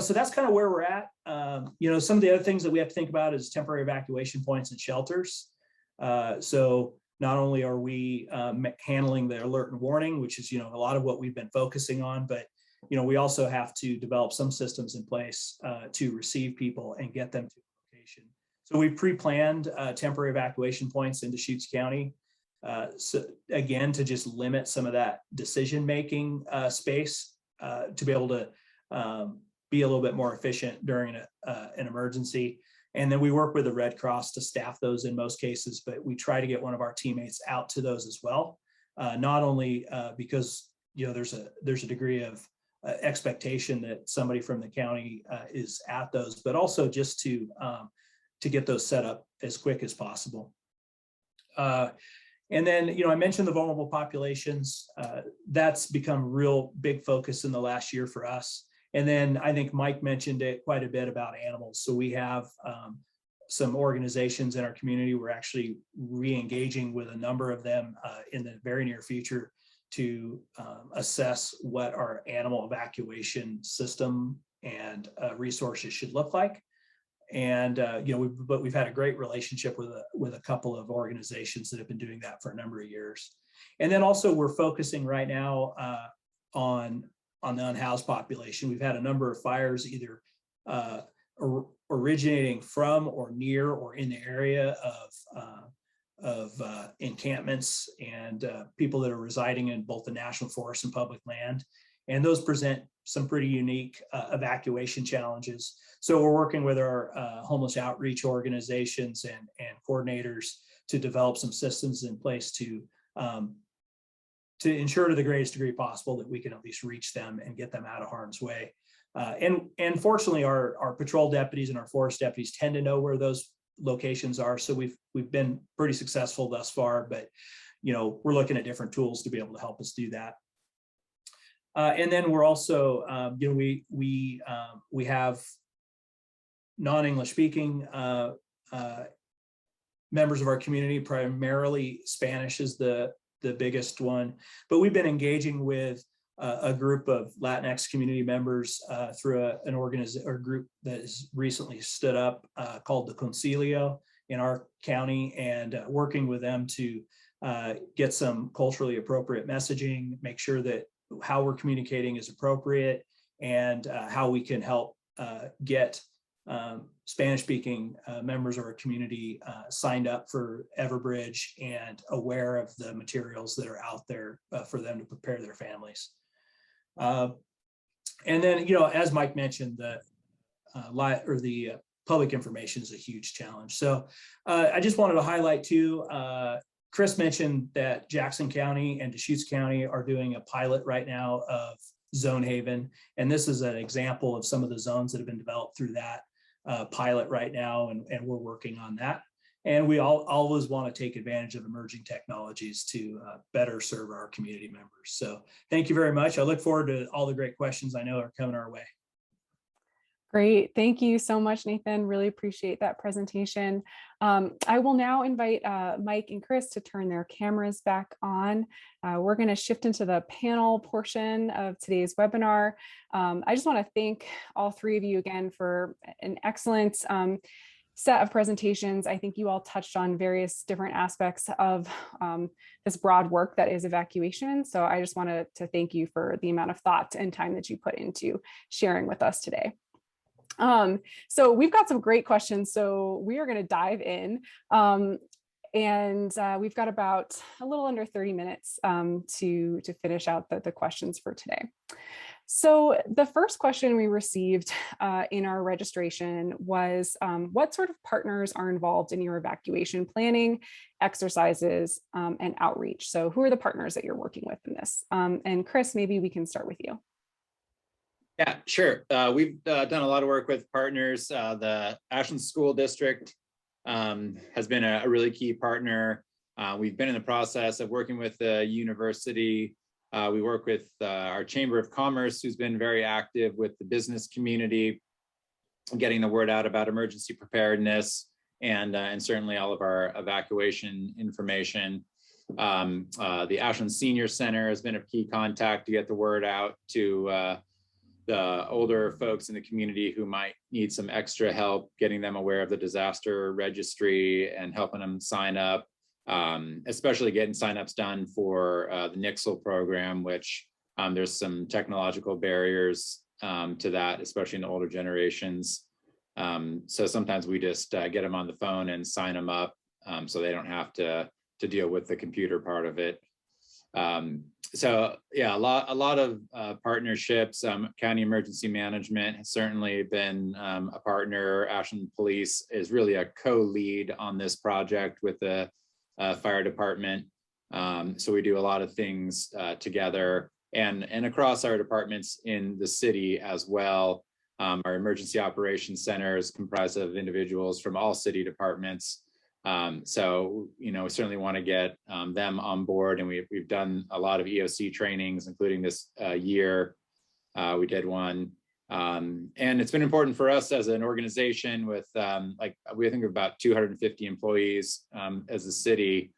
so that's kind of where we're at. Some of the other things that we have to think about is temporary evacuation points and shelters. So not only are we handling the alert and warning, which is, a lot of what we've been focusing on, but we also have to develop some systems in place to receive people and get them to the location. So we pre-planned temporary evacuation points in Deschutes County. So again, to just limit some of that decision-making space to be able to be a little bit more efficient during an emergency. And then we work with the Red Cross to staff those in most cases, but we try to get one of our teammates out to those as well. Not only because there's a degree of expectation that somebody from the county is at those, but also just to get those set up as quick as possible. And then, I mentioned the vulnerable populations. That's become a real big focus in the last year for us. And then I think Mike mentioned it quite a bit about animals. So we have some organizations in our community. We're actually re-engaging with a number of them in the very near future to assess what our animal evacuation system and resources should look like. And but we've had a great relationship with a couple of organizations that have been doing that for a number of years. And then also we're focusing right now on the unhoused population. We've had a number of fires either originating from or near or in the area of encampments and people that are residing in both the national forest and public land. And those present some pretty unique evacuation challenges. So we're working with our homeless outreach organizations and coordinators to develop some systems in place to ensure to the greatest degree possible that we can at least reach them and get them out of harm's way. And fortunately, our patrol deputies and our forest deputies tend to know where those locations are. So we've been pretty successful thus far, but we're looking at different tools to be able to help us do that. And then we're also, we have non-English speaking members of our community. Primarily Spanish is the biggest one, but we've been engaging with a group of Latinx community members through an organization or group that has recently stood up called the Concilio in our county, and working with them to get some culturally appropriate messaging, make sure that how we're communicating is appropriate, and how we can help get Spanish-speaking members of our community signed up for Everbridge and aware of the materials that are out there for them to prepare their families. And then, as Mike mentioned, the public information is a huge challenge. So I just wanted to highlight too, Chris mentioned that Jackson County and Deschutes County are doing a pilot right now of Zone Haven. And this is an example of some of the zones that have been developed through that pilot right now. And we're working on that. And we always want to take advantage of emerging technologies to better serve our community members. So thank you very much. I look forward to all the great questions I know are coming our way. Great. Thank you so much, Nathan. Really appreciate that presentation. I will now invite Mike and Chris to turn their cameras back on. We're going to shift into the panel portion of today's webinar. I just want to thank all three of you again for an excellent set of presentations. I think you all touched on various different aspects of this broad work that is evacuation. So I just wanted to thank you for the amount of thought and time that you put into sharing with us today. So we've got some great questions, so we are going to dive in. And we've got about a little under 30 minutes to finish out the questions for today. So the first question we received in our registration was, what sort of partners are involved in your evacuation planning, exercises, and outreach? So who are the partners that you're working with in this? And Chris, maybe we can start with you. Yeah, sure. We've done a lot of work with partners. The Ashland School District has been a really key partner. We've been in the process of working with the university. We work with our Chamber of Commerce, who's been very active with the business community, getting the word out about emergency preparedness and certainly all of our evacuation information. The Ashland Senior Center has been a key contact to get the word out to the older folks in the community who might need some extra help, getting them aware of the disaster registry and helping them sign up, especially getting signups done for the NIXL program, which There's some technological barriers to that, especially in the older generations. So sometimes we just get them on the phone and sign them up, so they don't have to deal with the computer part of it. So yeah, a lot of partnerships. County Emergency Management has certainly been a partner. Ashland Police is really a co-lead on this project with the fire department. So we do a lot of things together, and across our departments in the city as well. Our emergency operations center is comprised of individuals from all city departments. So, we certainly want to get them on board, and we've done a lot of EOC trainings, including this year. We did one, and it's been important for us as an organization with we think about 250 employees as a city,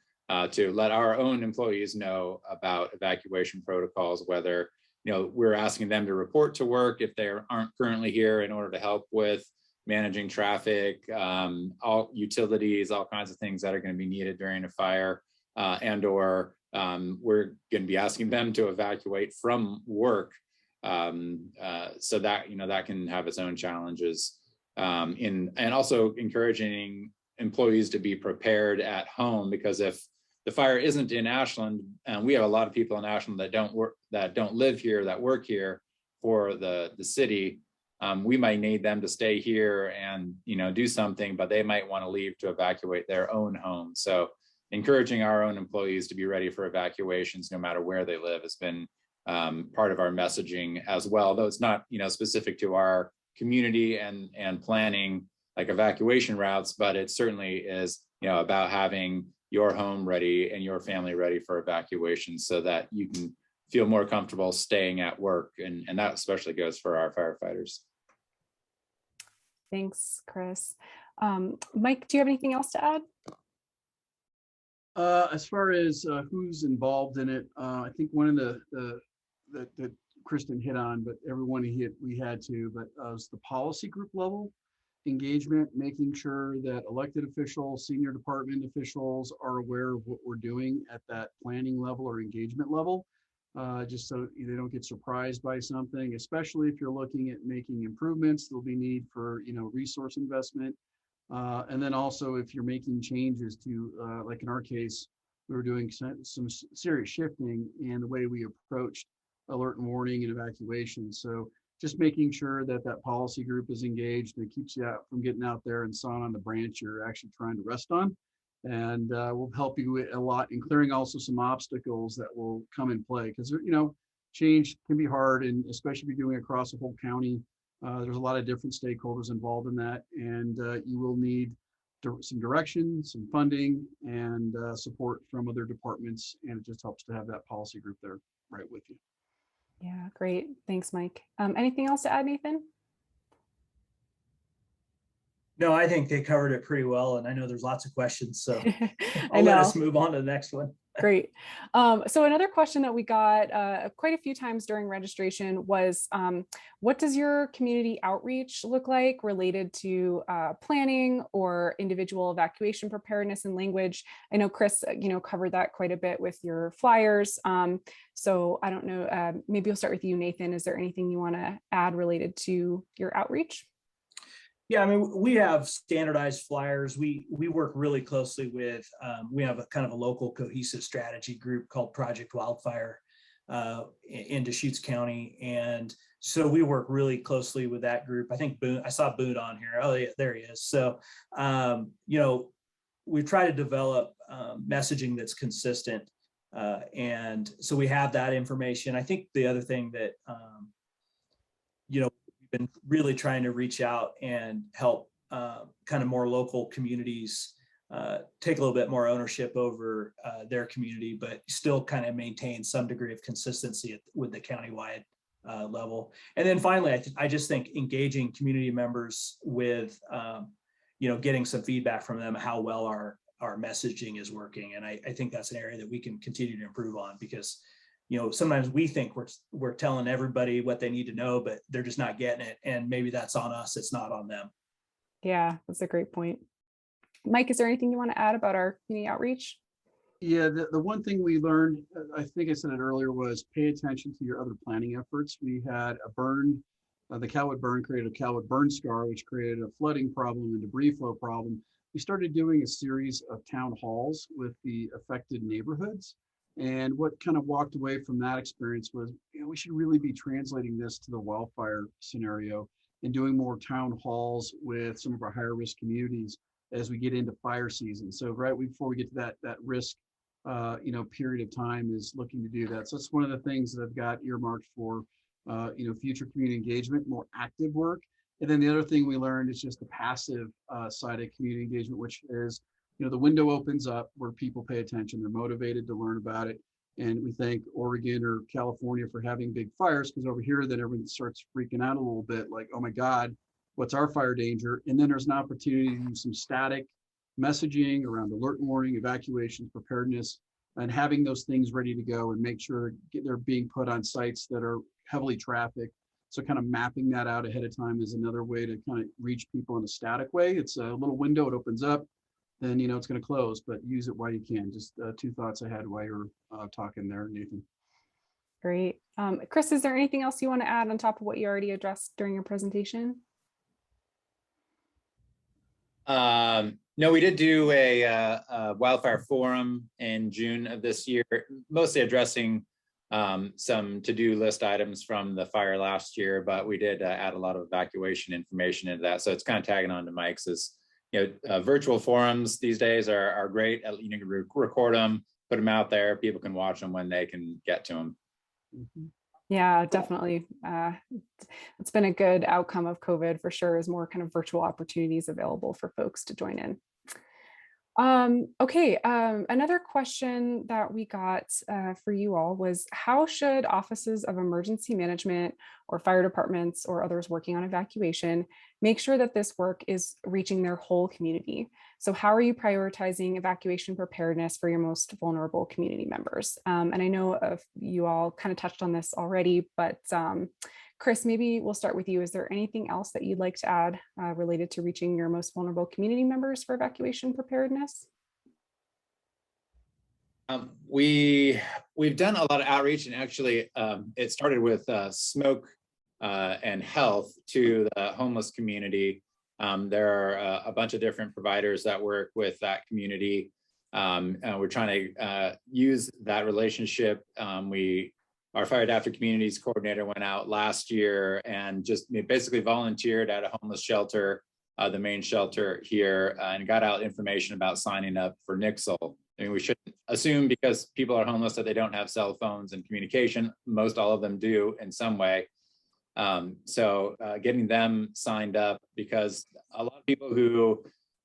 to let our own employees know about evacuation protocols, whether we're asking them to report to work if they aren't currently here, in order to help with managing traffic, all utilities, all kinds of things that are going to be needed during a fire, or we're going to be asking them to evacuate from work, so that that can have its own challenges, and also encouraging employees to be prepared at home, because if the fire isn't in Ashland, and we have a lot of people in Ashland that don't live here, that work here for the city. We might need them to stay here and do something, but they might want to leave to evacuate their own home. So encouraging our own employees to be ready for evacuations no matter where they live has been part of our messaging as well, though it's not specific to our community and planning like evacuation routes, but it certainly is about having your home ready and your family ready for evacuation, so that you can feel more comfortable staying at work, and that especially goes for our firefighters. Thanks, Chris. Mike, do you have anything else to add? As far as who's involved in it, I think one of the that Kristen hit on, but everyone we had to, but was the policy group level engagement, making sure that elected officials, senior department officials are aware of what we're doing at that planning level or engagement level, just so they don't get surprised by something, especially if you're looking at making improvements. There'll be need for resource investment, and then also if you're making changes to, like in our case, we were doing some serious shifting in the way we approached alert and warning and evacuation. So just making sure that that policy group is engaged, and it keeps you out from getting out there and sawing on the branch you're actually trying to rest on. And will help you a lot in clearing also some obstacles that will come in play, because change can be hard, and especially if you're doing across a whole county. There's a lot of different stakeholders involved in that, and you will need some direction, some funding, and support from other departments, and it just helps to have that policy group there right with you. Yeah, great. Thanks, Mike. Anything else to add, Nathan? No, I think they covered it pretty well, and I know there's lots of questions, so I I'll know. let us move on to the next one. Great. So another question that we got quite a few times during registration was, what does your community outreach look like related to planning or individual evacuation preparedness and language? I know Chris, covered that quite a bit with your flyers. So I don't know, maybe I'll start with you, Nathan. Is there anything you want to add related to your outreach? Yeah, I mean, we have standardized flyers. We work really closely with, we have a kind of a local cohesive strategy group called Project Wildfire in Deschutes County. And so we work really closely with that group. I think Boone, I saw Boone on here. Oh, yeah, there he is. So, we try to develop messaging that's consistent. And so we have that information. I think the other thing that, been really trying to reach out and help kind of more local communities take a little bit more ownership over their community, but still kind of maintain some degree of consistency with the countywide level. And then finally, I just think engaging community members with, getting some feedback from them, how well our messaging is working. And I think that's an area that we can continue to improve on, because sometimes we think we're telling everybody what they need to know, but they're just not getting it. And maybe that's on us. It's not on them. Yeah, that's a great point. Mike, is there anything you want to add about our community outreach? Yeah, the one thing we learned, I think I said it earlier, was pay attention to your other planning efforts. We had a burn, the Calwood burn created a Calwood burn scar, which created a flooding problem and debris flow problem. We started doing a series of town halls with the affected neighborhoods. And what kind of walked away from that experience was, we should really be translating this to the wildfire scenario and doing more town halls with some of our higher risk communities as we get into fire season. So right before we get to that risk period of time is looking to do that. So that's one of the things that I've got earmarked for, future community engagement, more active work. And then the other thing we learned is just the passive side of community engagement, which is, the window opens up where people pay attention, they're motivated to learn about it. And we thank Oregon or California for having big fires, because over here, then everyone starts freaking out a little bit like, oh my God, what's our fire danger? And then there's an opportunity to do some static messaging around alert and warning, evacuation, preparedness, and having those things ready to go and make sure they're being put on sites that are heavily trafficked. So kind of mapping that out ahead of time is another way to kind of reach people in a static way. It's a little window, it opens up, then it's going to close, but use it while you can. Just two thoughts I had while you were talking there, Nathan. Great. Chris, is there anything else you want to add on top of what you already addressed during your presentation? No, we did do a wildfire forum in June of this year, mostly addressing some to-do list items from the fire last year, but we did add a lot of evacuation information into that. So it's kind of tagging on to Mike's. Virtual forums these days are great. You can record them, put them out there. People can watch them when they can get to them. Mm-hmm. Yeah, definitely. It's been a good outcome of COVID for sure, is more kind of virtual opportunities available for folks to join in. Okay, another question that we got for you all was, how should offices of emergency management or fire departments or others working on evacuation make sure that this work is reaching their whole community? So how are you prioritizing evacuation preparedness for your most vulnerable community members? And I know you all kind of touched on this already, but Chris, maybe we'll start with you. Is there anything else that you'd like to add related to reaching your most vulnerable community members for evacuation preparedness? We've done a lot of outreach, and actually it started with smoke and health to the homeless community. There are a bunch of different providers that work with that community. We're trying to use that relationship. Our fire adaptive communities coordinator went out last year and just basically volunteered at a homeless shelter, the main shelter here, and got out information about signing up for Nixle. I mean, we shouldn't assume because people are homeless that they don't have cell phones and communication. Most all of them do in some way. So getting them signed up, because a lot of people who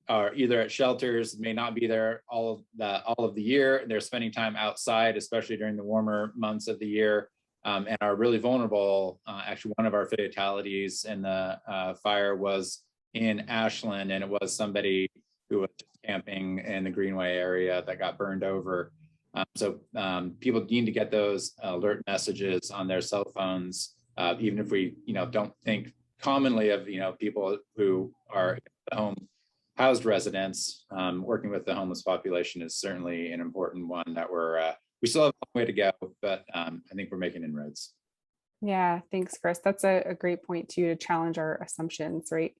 are either at shelters may not be there all of the year. They're spending time outside, especially during the warmer months of the year, and are really vulnerable. Actually, one of our fatalities in the fire was in Ashland, and it was somebody who was camping in the Greenway area that got burned over. So people need to get those alert messages on their cell phones, even if we don't think commonly of people who are home housed residents. Working with the homeless population is certainly an important one that we still have a long way to go, but I think we're making inroads. Yeah, thanks, Chris. That's a great point too, to challenge our assumptions, right?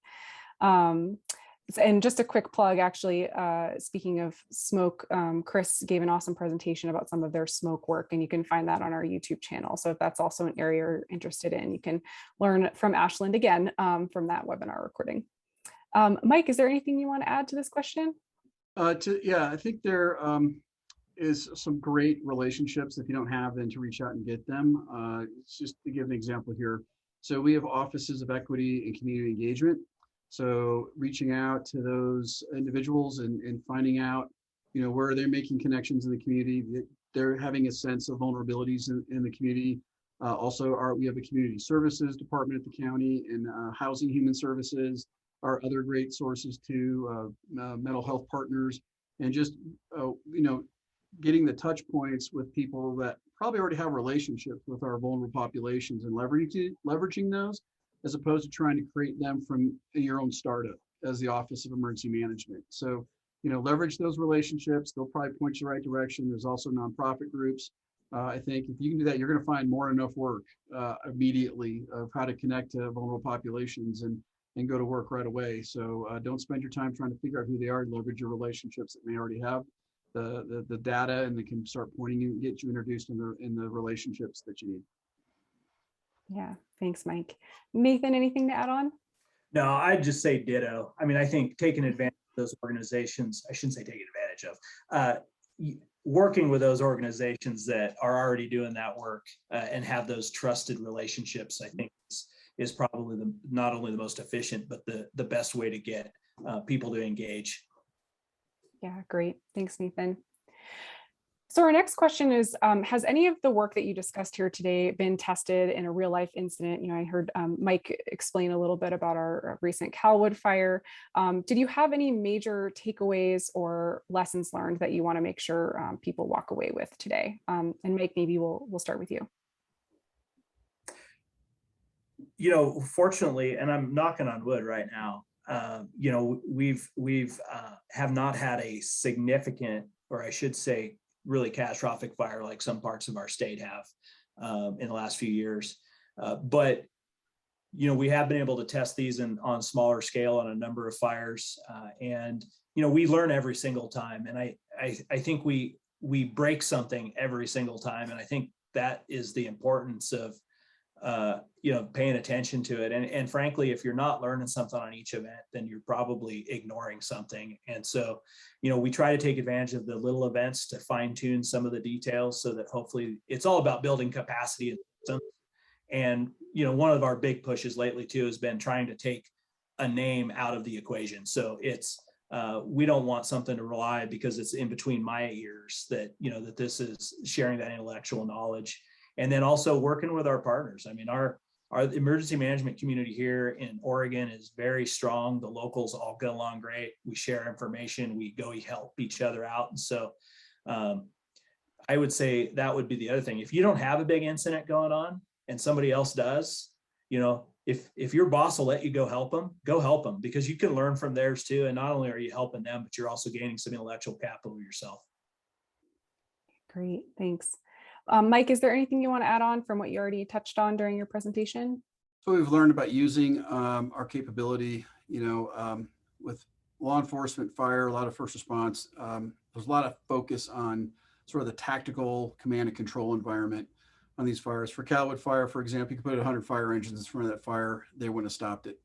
And just a quick plug, actually, speaking of smoke, Chris gave an awesome presentation about some of their smoke work, and you can find that on our YouTube channel. So if that's also an area you're interested in, you can learn from Ashland again from that webinar recording. Mike, is there anything you want to add to this question? Yeah, I think there is some great relationships. If you don't have them, to reach out and get them. It's just to give an example here. So we have offices of equity and community engagement. So reaching out to those individuals and finding out, where they're making connections in the community, they're having a sense of vulnerabilities in the community. Also, we have a community services department at the county, and housing human services are other great sources too, mental health partners, and just, getting the touch points with people that probably already have relationships with our vulnerable populations and leveraging those, as opposed to trying to create them from your own startup as the Office of Emergency Management. So leverage those relationships. They'll probably point you the right direction. There's also nonprofit groups. I think if you can do that, you're going to find more than enough work immediately of how to connect to vulnerable populations and go to work right away. So don't spend your time trying to figure out who they are. Leverage your relationships that may already have the data, and they can start pointing you and get you introduced in the relationships that you need. Yeah, thanks, Mike. Nathan, anything to add on? No, I'd just say ditto. I mean, I think taking advantage of those organizations, I shouldn't say taking advantage of, working with those organizations that are already doing that work and have those trusted relationships, I think is probably not only the most efficient, but the best way to get people to engage. Yeah, great. Thanks, Nathan. So our next question is, has any of the work that you discussed here today been tested in a real life incident? I heard Mike explain a little bit about our recent Calwood fire. Did you have any major takeaways or lessons learned that you want to make sure people walk away with today? And Mike, maybe we'll start with you. Fortunately, and I'm knocking on wood right now, we've have not had a significant, or I should say, really catastrophic fire like some parts of our state have in the last few years. But we have been able to test these on smaller scale on a number of fires. And we learn every single time. And I think we break something every single time. And I think that is the importance of paying attention to it. And frankly, if you're not learning something on each event, then you're probably ignoring something. And so, we try to take advantage of the little events to fine tune some of the details so that hopefully it's all about building capacity in the system. And, one of our big pushes lately too has been trying to take a name out of the equation. So it's, we don't want something to rely because it's in between my ears that, that this is sharing that intellectual knowledge. And then also working with our partners. I mean, our emergency management community here in Oregon is very strong. The locals all get along great. We share information. We go help each other out. And so I would say that would be the other thing. If you don't have a big incident going on and somebody else does, if your boss will let you go help them because you can learn from theirs too. And not only are you helping them, but you're also gaining some intellectual capital yourself. Great, thanks. Mike, is there anything you want to add on from what you already touched on during your presentation? So we've learned about using our capability, with law enforcement, fire, a lot of first response. There's a lot of focus on sort of the tactical command and control environment on these fires. For Calwood fire, for example, you could put 100 fire engines in front of that fire, they wouldn't have stopped it.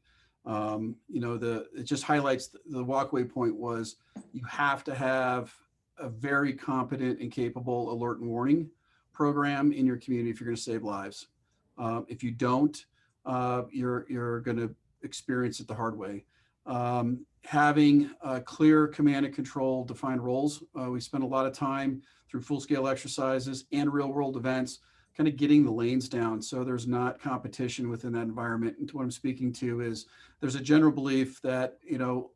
It just highlights the walkway point was you have to have a very competent and capable alert and warning program in your community if you're going to save lives. If you don't, you're going to experience it the hard way. Having a clear command and control defined roles. We spend a lot of time through full-scale exercises and real-world events kind of getting the lanes down so there's not competition within that environment. And what I'm speaking to is there's a general belief that,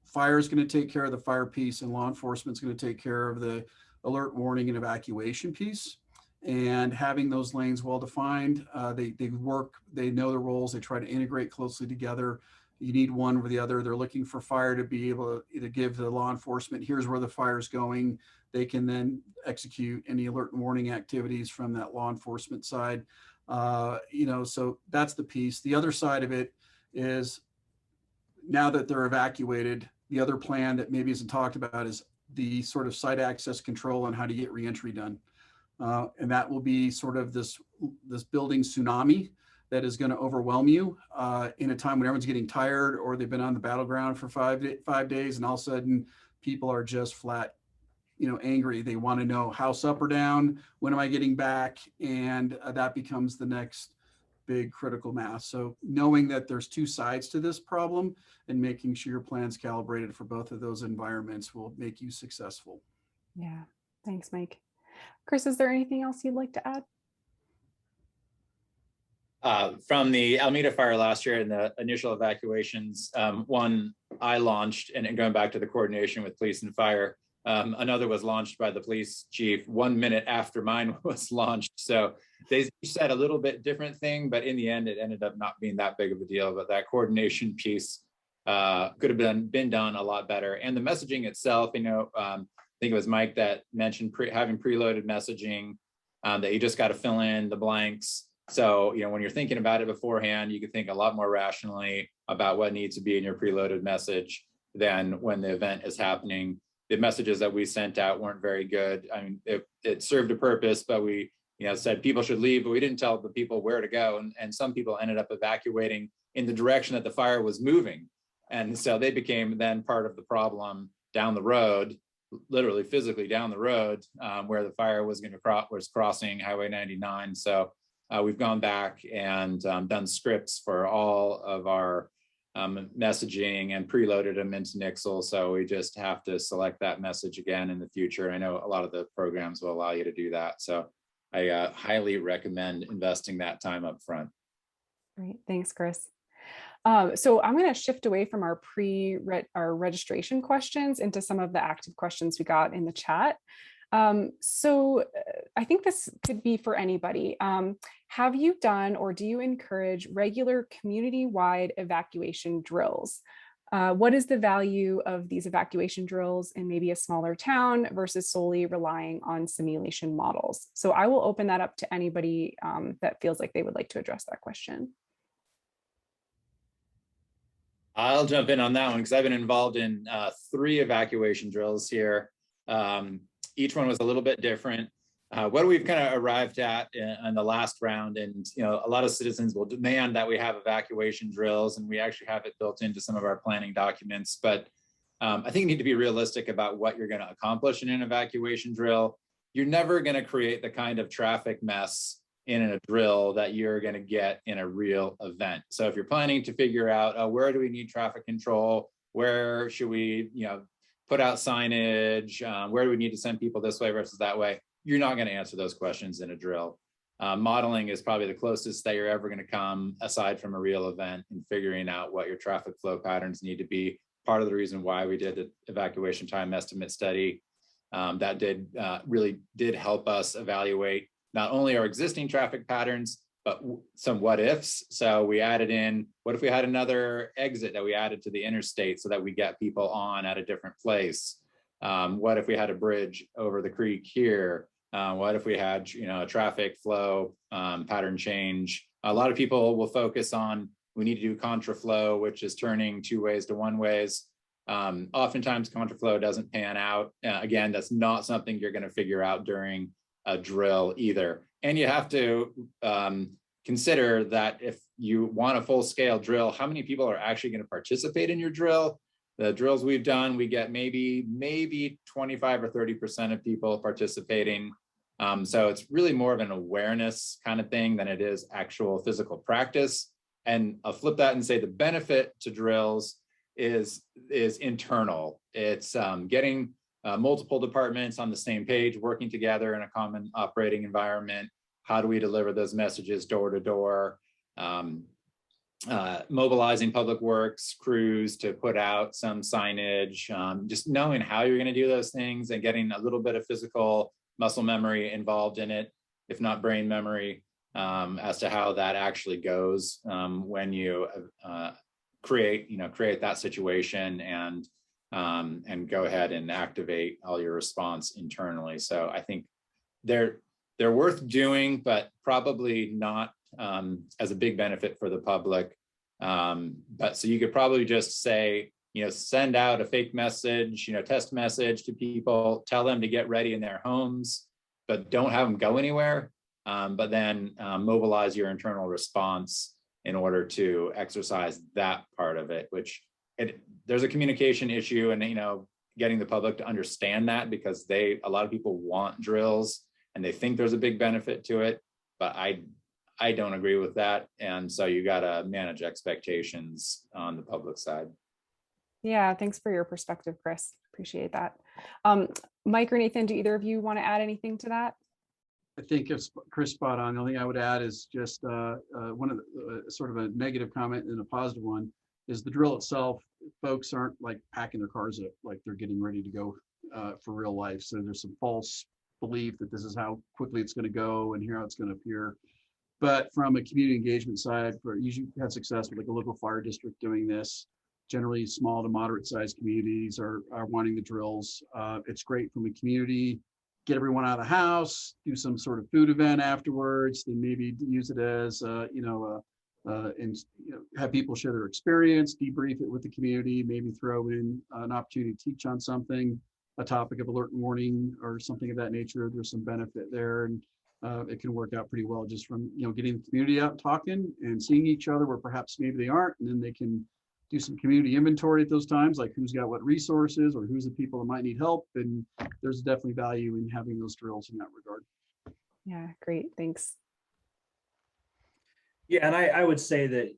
fire is going to take care of the fire piece and law enforcement is going to take care of the alert, warning, and evacuation piece. And having those lanes well defined, they work, they know the roles, they try to integrate closely together. You need one or the other. They're looking for fire to be able to give the law enforcement, here's where the fire is going. They can then execute any alert and warning activities from that law enforcement side. So that's the piece. The other side of it is now that they're evacuated, the other plan that maybe isn't talked about is the sort of site access control and how to get reentry done. And that will be sort of this building tsunami that is going to overwhelm you in a time when everyone's getting tired or they've been on the battleground for 5 days and all of a sudden people are just flat, angry. They want to know house up or down, when am I getting back? And that becomes the next big critical mass. So knowing that there's two sides to this problem and making sure your plan's calibrated for both of those environments will make you successful. Yeah, thanks, Mike. Chris, is there anything else you'd like to add? From the Alameda fire last year and the initial evacuations, one I launched, and going back to the coordination with police and fire, another was launched by the police chief 1 minute after mine was launched. So they said a little bit different thing, but in the end, it ended up not being that big of a deal. But that coordination piece could have been done a lot better. And the messaging itself, I think it was Mike that mentioned having preloaded messaging, that you just got to fill in the blanks. So, when you're thinking about it beforehand, you can think a lot more rationally about what needs to be in your preloaded message than when the event is happening. The messages that we sent out weren't very good. I mean, it served a purpose, but we, said people should leave, but we didn't tell the people where to go. And some people ended up evacuating in the direction that the fire was moving. And so they became then part of the problem down the road, literally physically down the road, where the fire was crossing Highway 99. So we've gone back and done scripts for all of our messaging and preloaded them into Nixle. So we just have to select that message again in the future. I know a lot of the programs will allow you to do that. So I highly recommend investing that time up front. Great, thanks, Chris. So I'm going to shift away from our registration questions into some of the active questions we got in the chat. So I think this could be for anybody. Have you done or do you encourage regular community-wide evacuation drills? What is the value of these evacuation drills in maybe a smaller town versus solely relying on simulation models? So I will open that up to anybody that feels like they would like to address that question. I'll jump in on that one because I've been involved in 3 evacuation drills here. Each one was a little bit different. What we've kind of arrived at in the last round, and a lot of citizens will demand that we have evacuation drills, and we actually have it built into some of our planning documents. But I think you need to be realistic about what you're going to accomplish in an evacuation drill. You're never going to create the kind of traffic mess in a drill that you're going to get in a real event. So if you're planning to figure out where do we need traffic control, where should we put out signage, where do we need to send people this way versus that way, you're not going to answer those questions in a drill. Modeling is probably the closest that you're ever going to come aside from a real event and figuring out what your traffic flow patterns need to be. Part of the reason why we did the evacuation time estimate study that really did help us evaluate not only our existing traffic patterns, but some what ifs. So we added in, what if we had another exit that we added to the interstate so that we get people on at a different place? What if we had a bridge over the creek here? What if we had, a traffic flow pattern change? A lot of people will focus on, we need to do contraflow, which is turning 2 ways to 1 ways. Oftentimes contraflow doesn't pan out. Again, that's not something you're going to figure out during a drill either. And you have to consider that if you want a full-scale drill, how many people are actually going to participate in your drill? The drills we've done, we get maybe 25 or 30% of people participating. So it's really more of an awareness kind of thing than it is actual physical practice. And I'll flip that and say the benefit to drills is internal. It's getting multiple departments on the same page, working together in a common operating environment. How do we deliver those messages door to door? Mobilizing public works crews to put out some signage, just knowing how you're going to do those things and getting a little bit of physical muscle memory involved in it, if not brain memory, as to how that actually goes when you create that situation and go ahead and activate all your response internally. So I think they're worth doing, but probably not as a big benefit for the public. But so you could probably just say, send out a fake message, test message to people, tell them to get ready in their homes, but don't have them go anywhere. But then mobilize your internal response in order to exercise that part of it, which there's a communication issue, and getting the public to understand that, because a lot of people want drills and they think there's a big benefit to it, but I don't agree with that. And so you got to manage expectations on the public side. Yeah, thanks for your perspective, Chris. Appreciate that. Mike or Nathan, do either of you want to add anything to that? I think if Chris spot on, the only thing I would add is just one of the sort of a negative comment and a positive one is the drill itself. Folks aren't like packing their cars up like they're getting ready to go for real life. So there's some false belief that this is how quickly it's going to go and here how it's going to appear. But from a community engagement side, you've had success with like a local fire district doing this, generally small to moderate sized communities are wanting the drills. It's great from a community, get everyone out of the house, do some sort of food event afterwards, then maybe use it as, have people share their experience, debrief it with the community, maybe throw in an opportunity to teach on something, a topic of alert and warning or something of that nature. There's some benefit there, and it can work out pretty well just from getting the community out and talking and seeing each other where perhaps maybe they aren't, and then they can do some community inventory at those times, like who's got what resources or who's the people that might need help. And there's definitely value in having those drills in that regard. Yeah, great, thanks. Yeah, and I would say that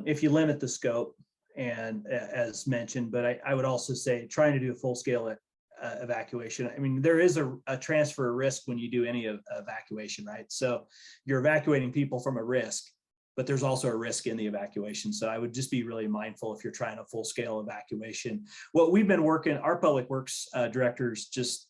if you limit the scope, and as mentioned, but I would also say trying to do a full scale evacuation. I mean, there is a transfer risk when you do any evacuation, right? So you're evacuating people from a risk, but there's also a risk in the evacuation. So I would just be really mindful if you're trying a full scale evacuation. What we've been working, our public works directors, just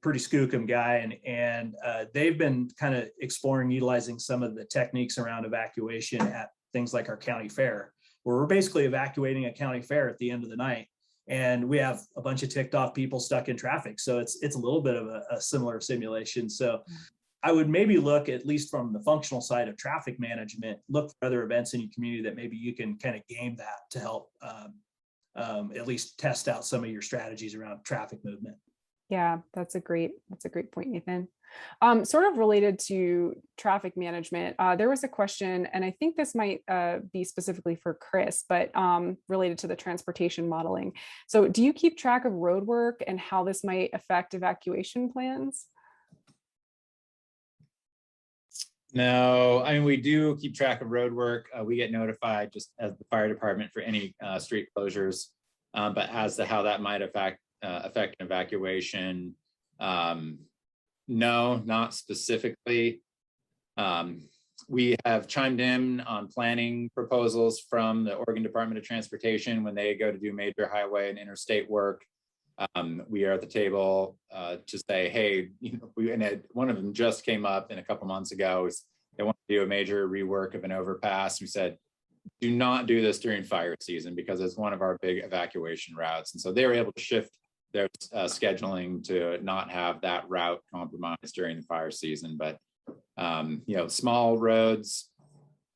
pretty skookum guy, and they've been kind of exploring utilizing some of the techniques around evacuation at things like our county fair, where we're basically evacuating a county fair at the end of the night. And we have a bunch of ticked off people stuck in traffic. So it's a little bit of a similar simulation. So I would maybe look, at least from the functional side of traffic management, look for other events in your community that maybe you can kind of game that to help at least test out some of your strategies around traffic movement. Yeah, that's a great point, Nathan. Sort of related to traffic management, there was a question, and I think this might be specifically for Chris, but related to the transportation modeling. So do you keep track of road work and how this might affect evacuation plans? No, I mean, we do keep track of road work. We get notified just as the fire department for any street closures, but as to how that might affect evacuation, no, not specifically. We have chimed in on planning proposals from the Oregon Department of Transportation when they go to do major highway and interstate work. We are at the table to say, hey, one of them just came up in a couple months ago. They want to do a major rework of an overpass. We said, do not do this during fire season because it's one of our big evacuation routes. And so they were able to shift their scheduling to not have that route compromised during the fire season. But small roads,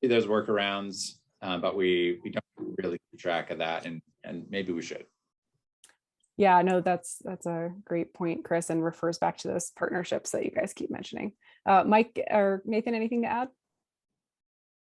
there's workarounds, but we don't really keep track of that, and maybe we should. Yeah, no, that's a great point, Chris, and refers back to those partnerships that you guys keep mentioning. Mike or Nathan, anything to add?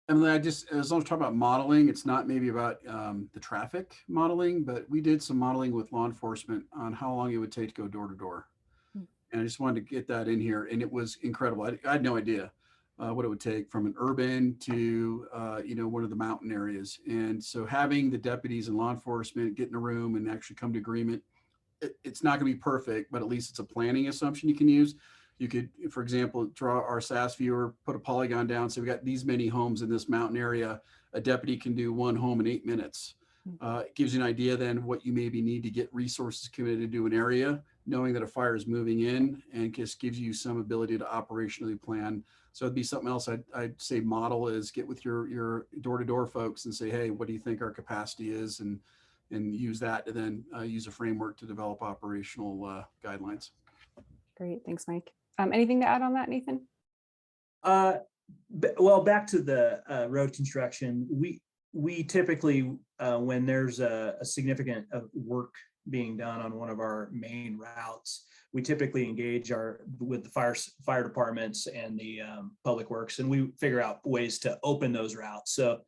Emily, as long as we're talking about modeling, it's not maybe about the traffic modeling, but we did some modeling with law enforcement on how long it would take to go door to door. And I just wanted to get that in here, and it was incredible. I had no idea what it would take from an urban to one of the mountain areas. And so having the deputies and law enforcement get in a room and actually come to agreement, it's not going to be perfect, but at least it's a planning assumption you can use. You could, for example, draw our SAS viewer, put a polygon down. So we got these many homes in this mountain area. A deputy can do one home in 8 minutes. It gives you an idea then what you maybe need to get resources committed to an area, knowing that a fire is moving in, and just gives you some ability to operationally plan. So it'd be something else I'd say model is get with your door-to-door folks and say, hey, what do you think our capacity is? And use that to then use a framework to develop operational guidelines. Great, thanks, Mike. Anything to add on that, Nathan? Well, back to the road construction, we typically, when there's a significant work being done on one of our main routes, we typically engage with the fire departments and the public works, and we figure out ways to open those routes. So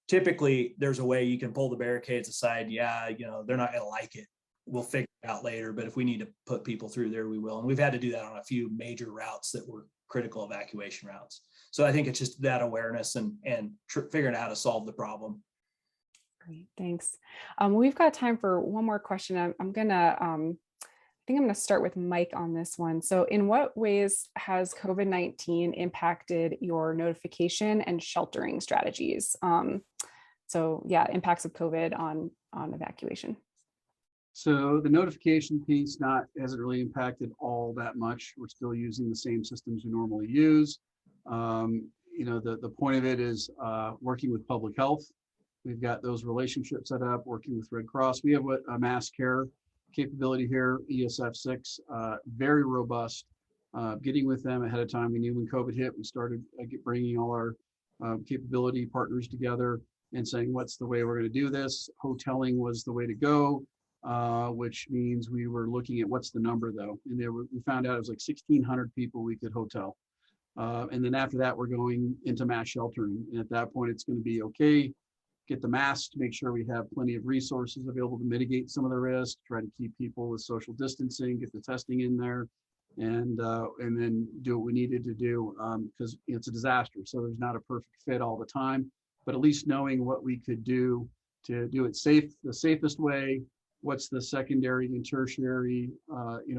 typically there's a way you can pull the barricades aside. Yeah, they're not going to like it. We'll figure it out later, but if we need to put people through there, we will. And we've had to do that on a few major routes that were critical evacuation routes. So I think it's just that awareness and figuring out how to solve the problem. Great, thanks. We've got time for one more question. I think I'm gonna start with Mike on this one. So in what ways has COVID-19 impacted your notification and sheltering strategies? So yeah, impacts of COVID on evacuation. So the notification piece hasn't really impacted all that much. We're still using the same systems we normally use. The point of it is working with public health We've got those relationships set up, working with Red Cross. We have a mass care capability here, ESF6, very robust. Getting with them ahead of time. We knew when COVID hit, we started bringing all our capability partners together and saying, what's the way we're going to do this? Hoteling was the way to go, which means we were looking at what's the number though. And we found out it was like 1,600 people we could hotel. And then after that, we're going into mass sheltering. And at that point, it's going to be okay, get the masks to make sure we have plenty of resources available to mitigate some of the risk, try to keep people with social distancing, get the testing in there, and then do what we needed to do, because it's a disaster. So there's not a perfect fit all the time, but at least knowing what we could do to do it the safest way, what's the secondary and tertiary,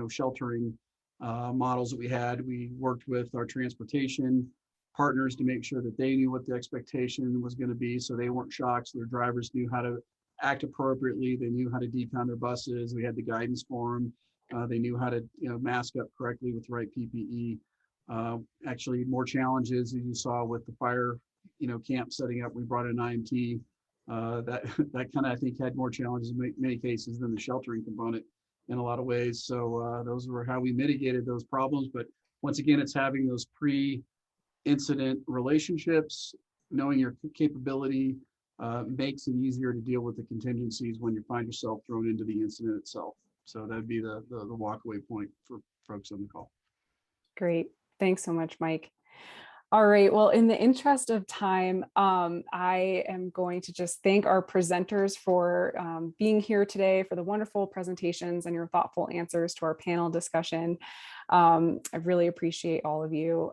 sheltering models that we had. We worked with our transportation partners to make sure that they knew what the expectation was going to be, so they weren't shocked. So their drivers knew how to act appropriately. They knew how to depound their buses. We had the guidance for them. They knew how to mask up correctly with the right PPE. Actually, more challenges as you saw with the fire camp setting up. We brought an IMT that kind of, I think, had more challenges in many cases than the sheltering component in a lot of ways. So those were how we mitigated those problems. But once again, it's having those pre-incident relationships, knowing your capability makes it easier to deal with the contingencies when you find yourself thrown into the incident itself. So that'd be the walkaway point for folks on the call. Great. Thanks so much, Mike. All right. Well, in the interest of time, I am going to just thank our presenters for being here today, for the wonderful presentations and your thoughtful answers to our panel discussion. I really appreciate all of you.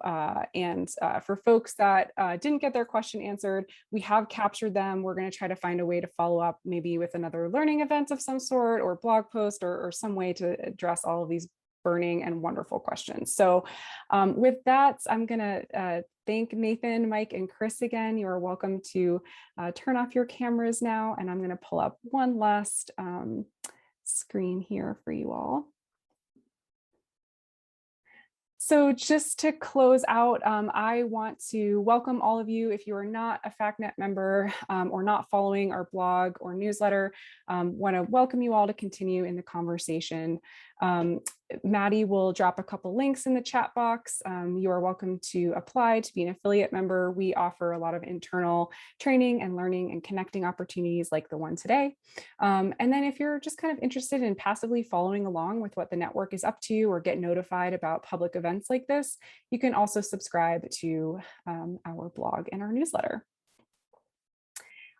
And for folks that didn't get their question answered, we have captured them. We're going to try to find a way to follow up, maybe with another learning event of some sort, or blog post, or some way to address all of these burning and wonderful questions. So with that, I'm going to thank Nathan, Mike, and Chris again. You are welcome to turn off your cameras now, and I'm going to pull up one last screen here for you all. So just to close out, I want to welcome all of you. If you are not a FACnet member or not following our blog or newsletter, want to welcome you all to continue in the conversation. Maddie will drop a couple links in the chat box. You are welcome to apply to be an affiliate member. We offer a lot of internal training and learning and connecting opportunities like the one today. And then if you're just kind of interested in passively following along with what the network is up to, or get notified about public events like this, you can also subscribe to our blog and our newsletter.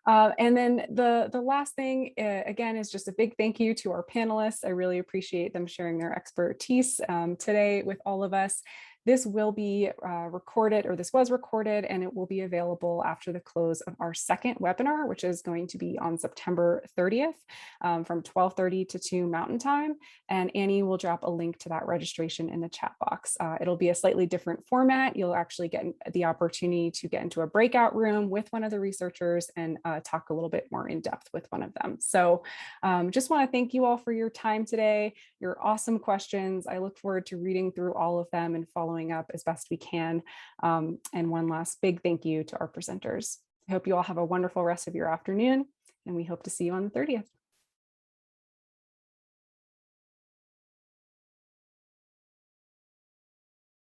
And then the last thing, again, is just a big thank you to our panelists. I really appreciate them sharing their expertise today with all of us. This will be recorded, or this was recorded, and it will be available after the close of our second webinar, which is going to be on September 30th from 12:30 to 2 Mountain Time. And Annie will drop a link to that registration in the chat box. It'll be a slightly different format. You'll actually get the opportunity to get into a breakout room with one of the researchers and talk a little bit more in depth with one of them. So just want to thank you all for your time today, your awesome questions. I look forward to reading through all of them and following up as best we can. And one last big thank you to our presenters. I hope you all have a wonderful rest of your afternoon, and we hope to see you on the 30th.